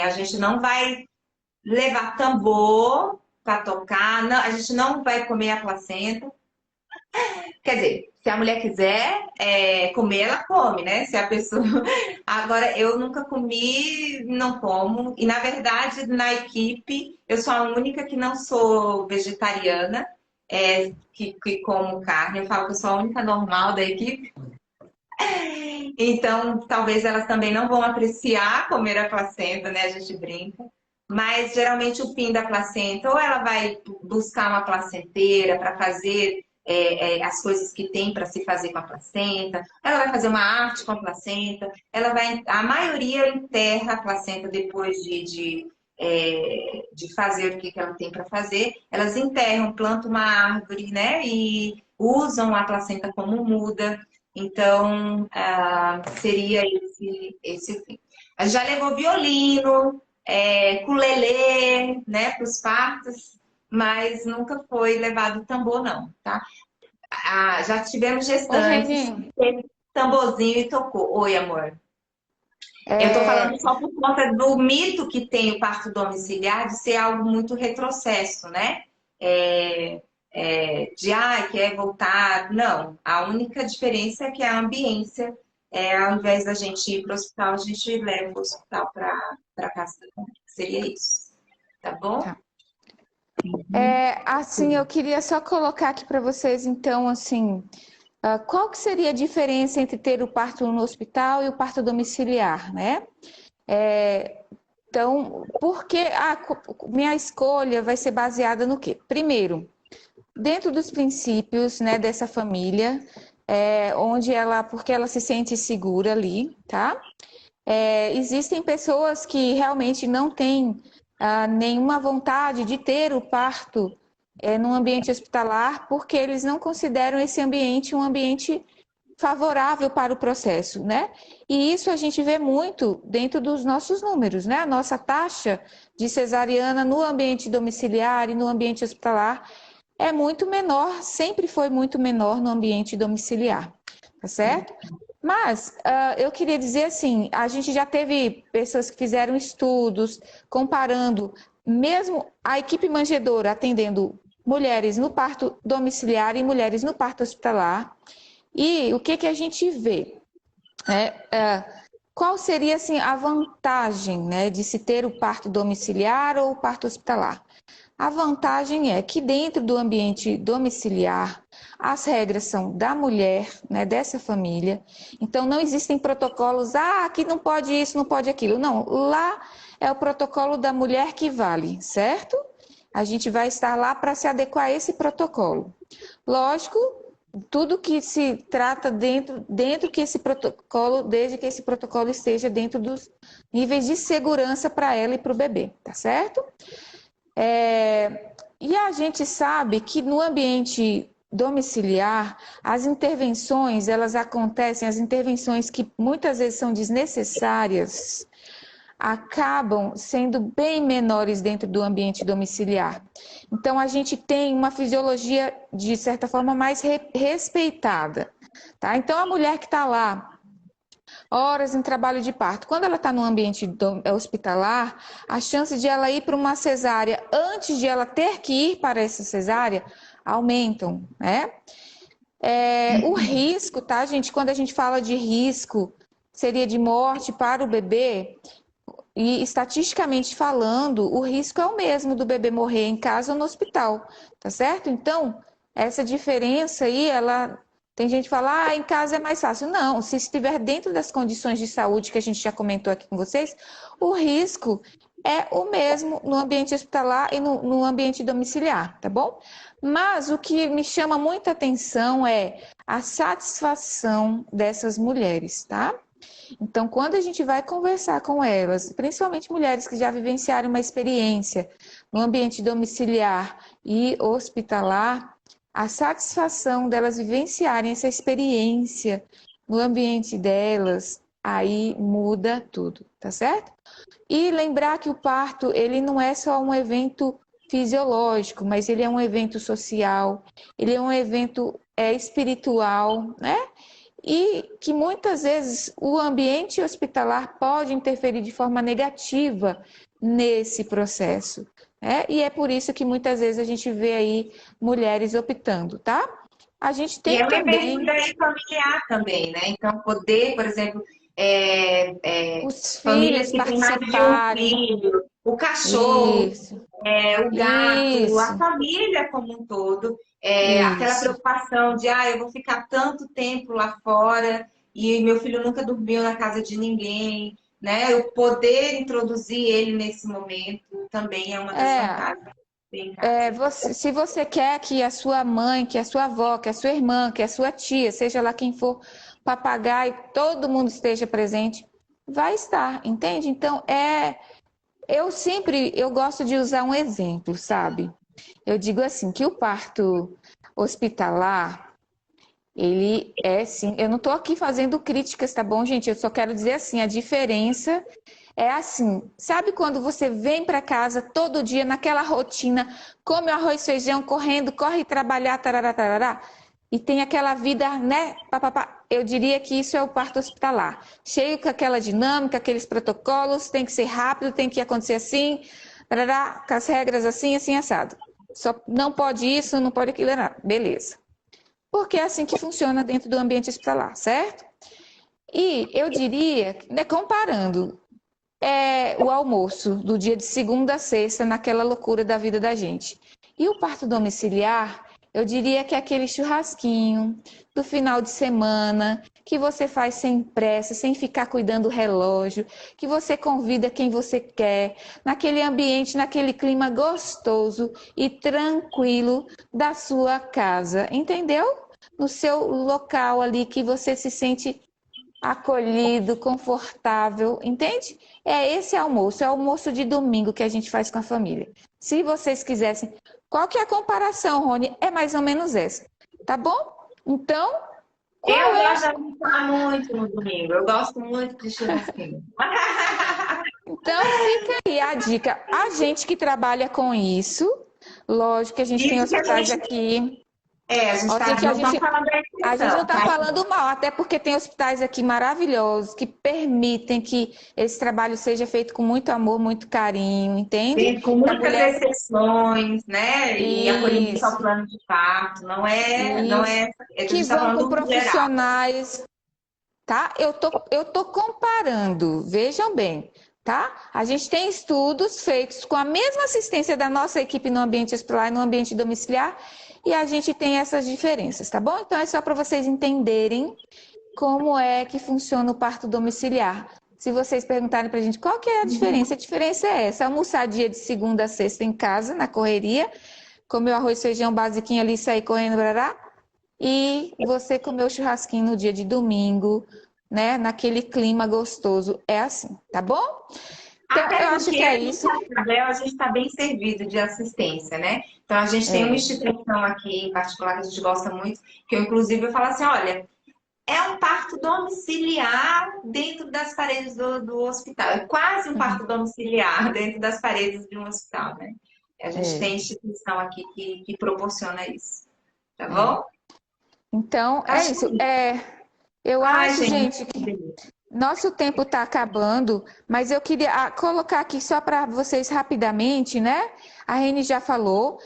A gente não vai levar tambor para tocar, não, a gente não vai comer a placenta. Quer dizer, se a mulher quiser comer, ela come, né? Se a pessoa. Agora, eu nunca comi, não como. E, na verdade, na equipe, eu sou a única que não sou vegetariana, que como carne. Eu falo que eu sou a única normal da equipe. Então, talvez elas também não vão apreciar comer a placenta, né? A gente brinca. Mas geralmente o fim da placenta, ou ela vai buscar uma placenteira para fazer as coisas que tem para se fazer com a placenta, ela vai fazer uma arte com a placenta, a maioria enterra a placenta depois de fazer o que ela tem para fazer, elas enterram, plantam uma árvore, né? E usam a placenta como muda. Então, seria esse o fim. A gente já levou violino, ukulele, né, para os partos, mas nunca foi levado tambor, não, tá? Já tivemos Ô, gestantes, Reni, teve tamborzinho e tocou. Oi, amor. Eu tô é, falando só por conta do mito que tem o parto domiciliar de ser algo muito retrocesso, né? É, quer voltar. Não, a única diferença é que a ambiência, ao invés da gente ir para o hospital, a gente leva o hospital para casa da família. Seria isso. Tá bom? tá. Assim, eu queria só colocar aqui para vocês, então, assim, qual que seria a diferença entre ter o parto no hospital e o parto domiciliar, né? Então, porque minha escolha vai ser baseada no quê? Primeiro, dentro dos princípios, né, dessa família, porque ela se sente segura ali, tá? Existem pessoas que realmente não têm nenhuma vontade de ter o parto num ambiente hospitalar, porque eles não consideram esse ambiente um ambiente favorável para o processo, né? E isso a gente vê muito dentro dos nossos números, né? A nossa taxa de cesariana no ambiente domiciliar e no ambiente hospitalar é muito menor, sempre foi muito menor no ambiente domiciliar, tá certo? Mas eu queria dizer assim, a gente já teve pessoas que fizeram estudos comparando, mesmo a equipe manjedoura atendendo mulheres no parto domiciliar e mulheres no parto hospitalar, e o que que a gente vê? Qual seria assim, a vantagem, né, de se ter o parto domiciliar ou o parto hospitalar? A vantagem é que dentro do ambiente domiciliar, as regras são da mulher, né, dessa família. Então, não existem protocolos, aqui não pode isso, não pode aquilo. Não, lá é o protocolo da mulher que vale, certo? A gente vai estar lá para se adequar a esse protocolo. Lógico, tudo que se trata dentro que esse protocolo, desde que esse protocolo esteja dentro dos níveis de segurança para ela e para o bebê, tá certo? E a gente sabe que no ambiente domiciliar, as intervenções, elas acontecem, as intervenções que muitas vezes são desnecessárias, acabam sendo bem menores dentro do ambiente domiciliar. Então, a gente tem uma fisiologia, de certa forma, mais respeitada. Tá? Então, a mulher que está lá, horas em trabalho de parto, quando ela está no ambiente hospitalar, a chance de ela ir para uma cesárea antes de ela ter que ir para essa cesárea aumentam, né? O risco, tá, gente? Quando a gente fala de risco, seria de morte para o bebê, e estatisticamente falando, o risco é o mesmo do bebê morrer em casa ou no hospital, tá certo? Então, essa diferença aí, ela tem gente que fala, em casa é mais fácil. Não, se estiver dentro das condições de saúde que a gente já comentou aqui com vocês, o risco é o mesmo no ambiente hospitalar e no ambiente domiciliar, tá bom? Mas o que me chama muita atenção é a satisfação dessas mulheres, tá? Então, quando a gente vai conversar com elas, principalmente mulheres que já vivenciaram uma experiência no ambiente domiciliar e hospitalar, a satisfação delas vivenciarem essa experiência no ambiente delas, aí muda tudo, tá certo? E lembrar que o parto, ele não é só um evento fisiológico, mas ele é um evento social, ele é um evento espiritual, né? E que muitas vezes o ambiente hospitalar pode interferir de forma negativa nesse processo, né? E é por isso que muitas vezes a gente vê aí mulheres optando, tá? A gente E tem é um evento também daí familiar também, né? Então, poder, por exemplo, é, é, os famílias filhos que têm mais de um participarem. filho, o cachorro, Isso, o gato, a isso, família como um todo, aquela isso. preocupação de, eu vou ficar tanto tempo lá fora e meu filho nunca dormiu na casa de ninguém, né? Eu poder introduzir ele nesse momento também é uma das É, vantagens. Bem, Kátia. se você quer que a sua mãe, que a sua avó, que a sua irmã, que a sua tia, seja lá quem for, papagaio, todo mundo esteja presente, vai estar, entende? Então, eu gosto de usar um exemplo, sabe? Eu digo assim, que o parto hospitalar, ele é sim, eu não estou aqui fazendo críticas, tá bom, gente? Eu só quero dizer assim, a diferença é assim, sabe quando você vem para casa todo dia naquela rotina, come arroz e feijão, correndo, corre trabalhar, tarará, tarará, e tem aquela vida, né? Papapá. Eu diria que isso é o parto hospitalar, cheio com aquela dinâmica, aqueles protocolos, tem que ser rápido, tem que acontecer assim, tarará, com as regras assim, assim, assado. Só não pode isso, não pode aquilo, beleza. Porque é assim que funciona dentro do ambiente hospitalar, certo? E eu diria, né, comparando o almoço do dia de segunda a sexta, naquela loucura da vida da gente. E o parto domiciliar, eu diria que é aquele churrasquinho do final de semana, que você faz sem pressa, sem ficar cuidando do relógio, que você convida quem você quer, naquele ambiente, naquele clima gostoso e tranquilo da sua casa, entendeu? No seu local ali que você se sente acolhido, confortável, entende? É esse almoço, é o almoço de domingo que a gente faz com a família. Se vocês quisessem, qual que é a comparação, Rony? É mais ou menos essa, tá bom? Então, Eu gosto de almoçar muito no domingo. Eu gosto muito de churrasquinho. Então, fica aí a dica. A gente que trabalha com isso, lógico que a gente tem Isso que a hospitais gente. aqui. É, a gente Ó, tá, gente, não estamos falando da a gente não exceção, está tá? falando mal, até porque tem hospitais aqui maravilhosos que permitem que esse trabalho seja feito com muito amor, muito carinho, entende? Com Que a muitas mulher. exceções, né? E acolhimento ao Isso, plano de parto. Não isso. é, é que a gente Que está vão com falando no geral. profissionais, tá? Eu tô comparando, vejam bem, tá? A gente tem estudos feitos com a mesma assistência da nossa equipe no ambiente hospitalar e no ambiente domiciliar, e a gente tem essas diferenças, tá bom? Então é só para vocês entenderem como é que funciona o parto domiciliar. Se vocês perguntarem para a gente qual que é a diferença é essa: almoçar dia de segunda a sexta em casa, na correria, comer o arroz, feijão basiquinho ali, sair correndo, brará, e você comer o churrasquinho no dia de domingo, né? Naquele clima gostoso. É assim, tá bom? Então, Até eu acho porque que é a gente, isso. Isabel, a gente está bem servido de assistência, né? Então, a gente tem uma É, instituição aqui em particular que a gente gosta muito, que eu, inclusive, eu falo assim, olha, é um parto domiciliar dentro das paredes do hospital. É quase um parto domiciliar dentro das paredes de um hospital, né? A gente é, tem instituição aqui que proporciona isso. Tá é. bom? Então, é Acho isso. que. Eu Ai, acho, gente. gente, que nosso tempo está acabando, mas eu queria colocar aqui só para vocês rapidamente, né? A Reni já falou,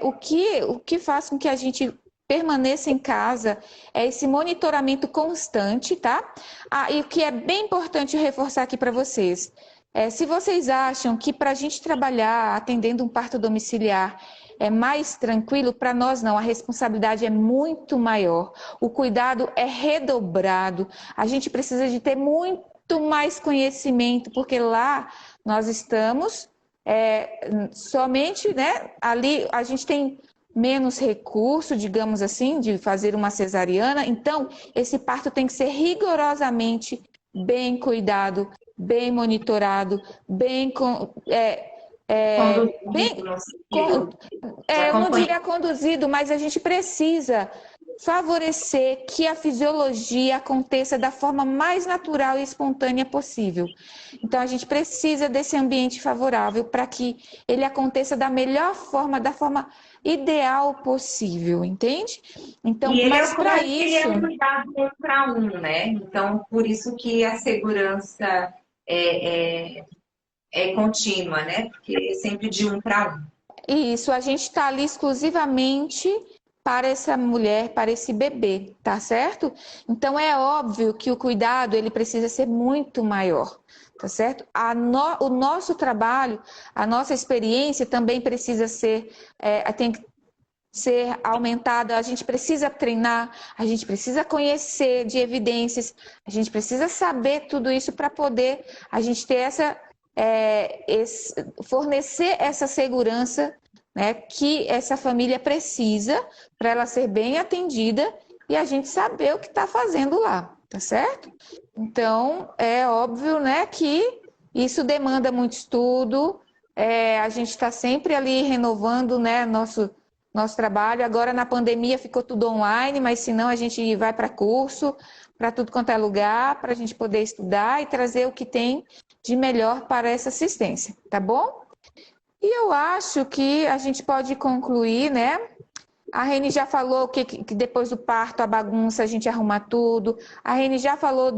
o que faz com que a gente permaneça em casa é esse monitoramento constante, tá? E o que é bem importante reforçar aqui para vocês, se vocês acham que para a gente trabalhar atendendo um parto domiciliar é mais tranquilo, para nós não, a responsabilidade é muito maior, o cuidado é redobrado, a gente precisa de ter muito mais conhecimento, porque lá nós estamos somente, né, ali a gente tem menos recurso, digamos assim, de fazer uma cesariana, então esse parto tem que ser rigorosamente bem cuidado, bem monitorado, bem Conduzido no sentido de eu não acompanhar. diria conduzido, mas a gente precisa favorecer que a fisiologia aconteça da forma mais natural e espontânea possível. Então, a gente precisa desse ambiente favorável para que ele aconteça da melhor forma, da forma ideal possível, entende? Então, E ele é mas o como para ele é isso, um cuidado um para um, né? Então, por isso que a segurança é, é, é contínua, né? Porque é sempre de um para um. a gente está ali exclusivamente para essa mulher, para esse bebê, tá certo? Então é óbvio que o cuidado ele precisa ser muito maior, tá certo? O nosso trabalho, a nossa experiência também precisa ser, tem que ser aumentada, a gente precisa treinar, a gente precisa conhecer de evidências, a gente precisa saber tudo isso para poder a gente ter fornecer essa segurança, né, que essa família precisa para ela ser bem atendida e a gente saber o que está fazendo lá, tá certo? Então, é óbvio, né, que isso demanda muito estudo, a gente está sempre ali renovando, né, nosso trabalho. Agora, na pandemia, ficou tudo online, mas se não, a gente vai para curso, para tudo quanto é lugar, para a gente poder estudar e trazer o que tem de melhor para essa assistência, tá bom? E eu acho que a gente pode concluir, né? A Reni já falou que depois do parto, a bagunça, a gente arruma tudo. A Reni já falou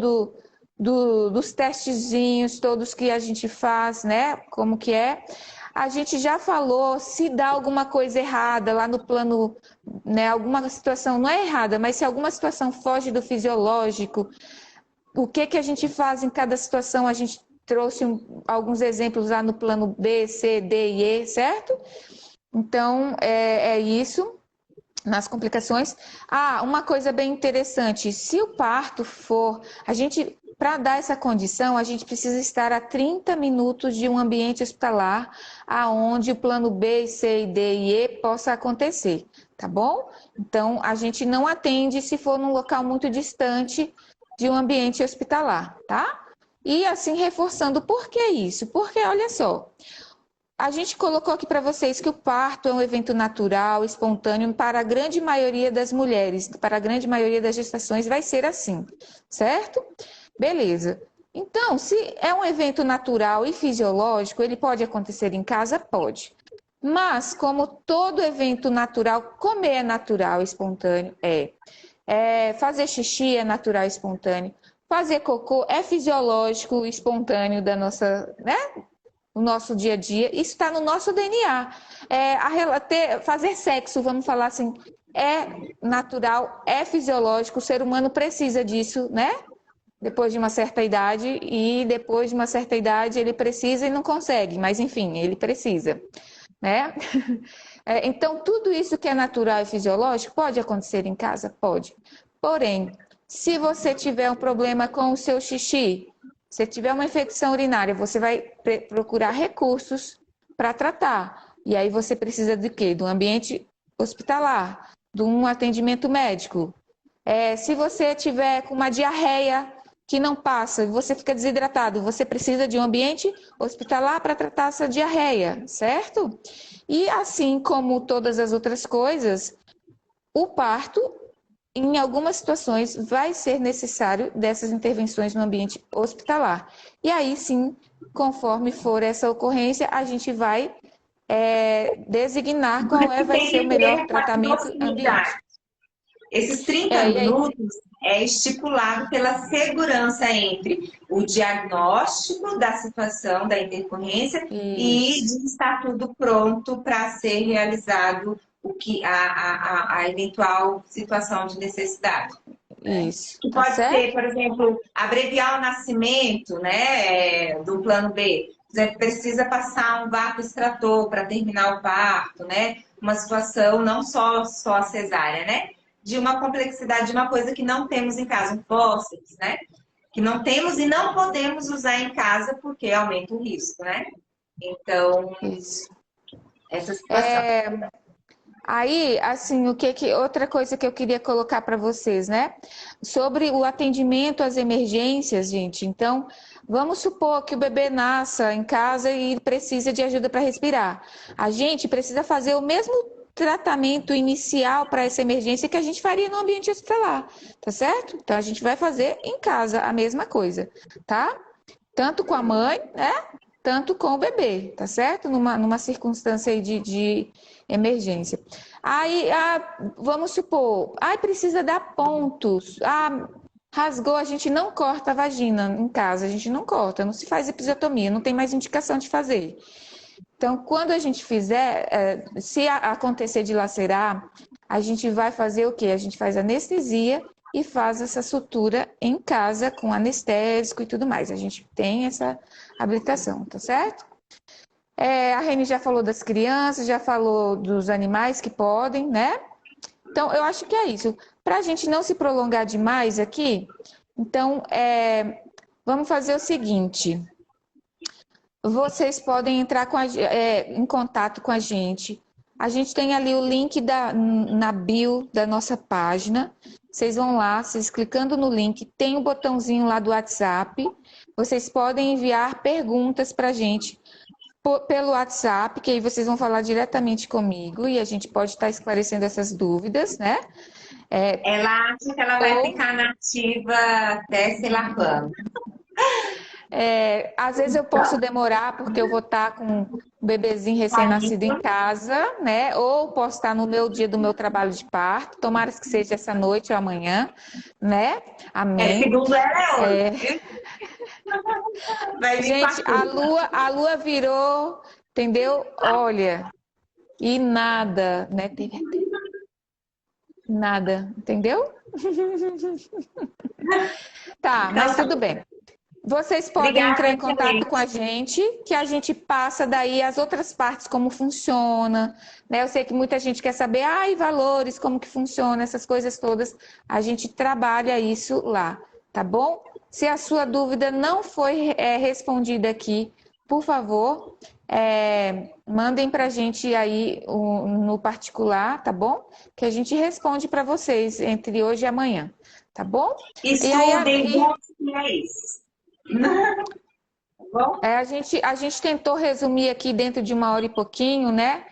dos testezinhos todos que a gente faz, né? Como que é. A gente já falou se dá alguma coisa errada lá no plano, né? Alguma situação, não é errada, mas se alguma situação foge do fisiológico, o que a gente faz em cada situação? A gente trouxe alguns exemplos lá no plano B, C, D e E, certo? Então, é isso nas complicações. Uma coisa bem interessante, se o parto for, para dar essa condição, a gente precisa estar a 30 minutos de um ambiente hospitalar, aonde o plano B, C, D e E possa acontecer, tá bom? Então, a gente não atende se for num local muito distante de um ambiente hospitalar, tá? E assim, reforçando, por que isso? Porque, olha só, a gente colocou aqui para vocês que o parto é um evento natural, espontâneo, para a grande maioria das mulheres, para a grande maioria das gestações vai ser assim, certo? Beleza. Então, se é um evento natural e fisiológico, ele pode acontecer em casa? Pode. Mas, como todo evento natural, comer é natural e espontâneo, fazer xixi é natural e espontâneo, fazer cocô é fisiológico e espontâneo da nossa, né? O nosso dia a dia, isso está no nosso DNA. Fazer sexo, vamos falar assim, é natural, é fisiológico, o ser humano precisa disso, né? Depois de uma certa idade, e depois de uma certa idade ele precisa e não consegue, mas enfim, ele precisa, né? Então, tudo isso que é natural e fisiológico pode acontecer em casa? Pode. Porém, se você tiver um problema com o seu xixi, se tiver uma infecção urinária, você vai procurar recursos para tratar. E aí você precisa de quê? De um ambiente hospitalar, de um atendimento médico. Se você tiver com uma diarreia que não passa, você fica desidratado, você precisa de um ambiente hospitalar para tratar essa diarreia, certo? E assim como todas as outras coisas, o parto, em algumas situações, vai ser necessário dessas intervenções no ambiente hospitalar. E aí sim, conforme for essa ocorrência, a gente vai designar qual vai Tem ser o que ter melhor essa tratamento proximidade. ambiente. Esses 30 E aí, minutos é estipulado pela segurança entre o diagnóstico da situação da intercorrência e isso, de estar tudo pronto para ser realizado a eventual situação de necessidade. isso, Que tá pode ser, certo? por exemplo, abreviar o nascimento, né, do plano B. Por exemplo, precisa passar um vácuo extrator para terminar o parto, né? Uma situação não só a cesárea, né? De uma complexidade de uma coisa que não temos em casa, um fósseis, né? Que não temos e não podemos usar em casa porque aumenta o risco, né? Então, Isso. essa situação. Aí, assim, outra coisa que eu queria colocar para vocês, né? Sobre o atendimento às emergências, gente. Então, vamos supor que o bebê nasça em casa e precisa de ajuda para respirar. A gente precisa fazer o mesmo tratamento inicial para essa emergência que a gente faria no ambiente hospitalar, tá certo? Então, a gente vai fazer em casa a mesma coisa, tá? Tanto com a mãe, né? Tanto com o bebê, tá certo? Numa circunstância aí de emergência. Aí, vamos supor, precisa dar pontos. Rasgou, a gente não corta a vagina em casa, a gente não corta, não se faz episiotomia, não tem mais indicação de fazer. Então, quando a gente fizer, se acontecer de lacerar, a gente vai fazer o quê? A gente faz anestesia e faz essa sutura em casa com anestésico e tudo mais. A gente tem essa habilitação, tá certo? A Reni já falou das crianças, já falou dos animais que podem, né? Então, eu acho que é isso. Para a gente não se prolongar demais aqui, então, vamos fazer o seguinte. Vocês podem entrar em contato com a gente. A gente tem ali o link na bio da nossa página. Vocês vão lá, vocês clicando no link, tem o botãozinho lá do WhatsApp. Vocês podem enviar perguntas para a gente pelo WhatsApp, que aí vocês vão falar diretamente comigo e a gente pode estar esclarecendo essas dúvidas, né? Ela acha que ela vai ficar nativa até sei lá quando. Às vezes eu posso demorar porque eu vou estar com um bebezinho recém-nascido em casa, né? Ou posso estar no meu dia do meu trabalho de parto. Tomara que seja essa noite ou amanhã, né? Amém. Segundo ela é hoje. Vai vir com Gente, a turma. a lua virou, entendeu? Olha, e nada, né? Teve até nada, entendeu? Tá, Então, mas tá. tudo bem. Vocês podem entrar Obrigada, em contato com a gente, que a gente passa daí as outras partes, como funciona, né? Eu sei que muita gente quer saber, e valores, como que funciona, essas coisas todas. A gente trabalha isso lá, tá bom? Se a sua dúvida não foi respondida aqui, por favor, mandem para a gente aí no particular, tá bom? Que a gente responde para vocês entre hoje e amanhã, tá bom? E aí, Estudem, busquem, é isso. bom? A gente tentou resumir aqui dentro de 1 hora e pouquinho, né?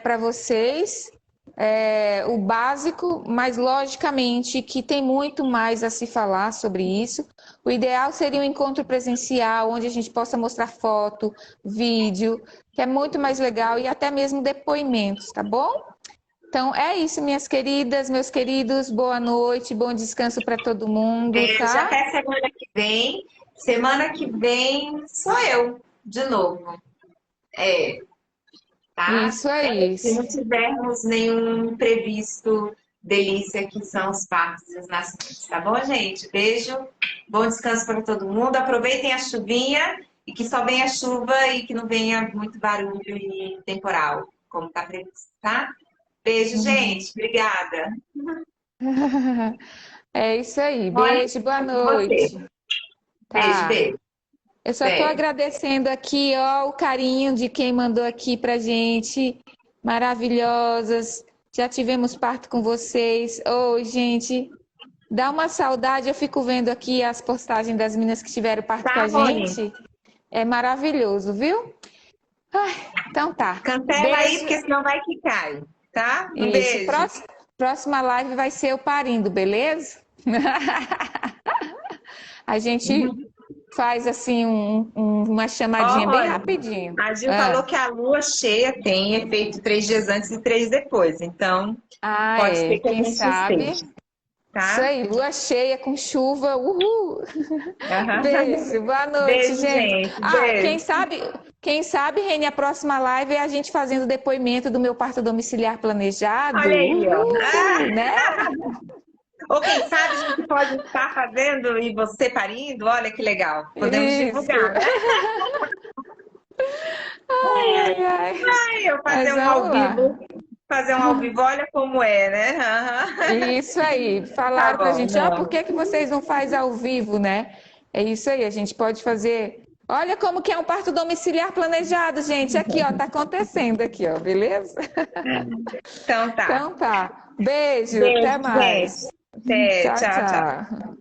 Para vocês, o básico, mas logicamente que tem muito mais a se falar sobre isso. O ideal seria um encontro presencial, onde a gente possa mostrar foto, vídeo, que é muito mais legal, e até mesmo depoimentos, tá bom? Então é isso, minhas queridas, meus queridos, boa noite, bom descanso para todo mundo, Beijo, tá? até semana que vem. Semana que vem sou eu, de novo. É, tá? Isso aí. Se não tivermos nenhum imprevisto, delícia que são os partos e os nascimentos, tá bom, gente? Beijo, bom descanso para todo mundo. Aproveitem a chuvinha e que só venha chuva e que não venha muito barulho e temporal, como tá previsto, tá? Beijo, gente. Obrigada. É isso aí. Olha, Beijo, boa com você. noite. Beijo, Tá. beijo. Eu só estou Beijo. agradecendo aqui, ó, o carinho de quem mandou aqui pra gente. Maravilhosas. Já tivemos parto com vocês. Oi, gente. Dá uma saudade. Eu fico vendo aqui as postagens das meninas que tiveram parto com Tá, a Rony? gente. É maravilhoso, viu? Ai, então tá. Cancela aí, Beijo. porque senão vai que cai, tá? Um Isso. beijo. Próxima live vai ser eu parindo, beleza? A gente faz assim uma Ó, chamadinha bem Rony, rapidinho. a Gil falou que a lua cheia tem efeito 3 dias antes e 3 depois. Então, pode ser que a Quem gente sabe? esteja, Isso tá? aí, lua cheia com chuva, uhul! Aham. Beijo, boa noite, Beijo, gente. gente. Ah, Beijo. quem sabe, Reni, a próxima live é a gente fazendo depoimento do meu parto domiciliar planejado, Olha aí, ó. uhul, né? Ou quem sabe a gente pode estar fazendo e você parindo. Olha que legal. Podemos Isso. divulgar, né? Ai, ai. Ai, eu Mas fazer um ao vamos lá. vivo. Fazer um ao vivo, olha como é, né? Aham. Isso aí. Tá Falaram pra bom, gente, ó, por não. que que vocês não fazem ao vivo, né? É isso aí, a gente pode fazer. Olha como que é um parto domiciliar planejado, gente. Aqui, ó, tá acontecendo aqui, ó, beleza? Então tá. Então tá. Beijo, até Beijo, gente. mais. Até. Tchau, Tchau, tchau. tchau.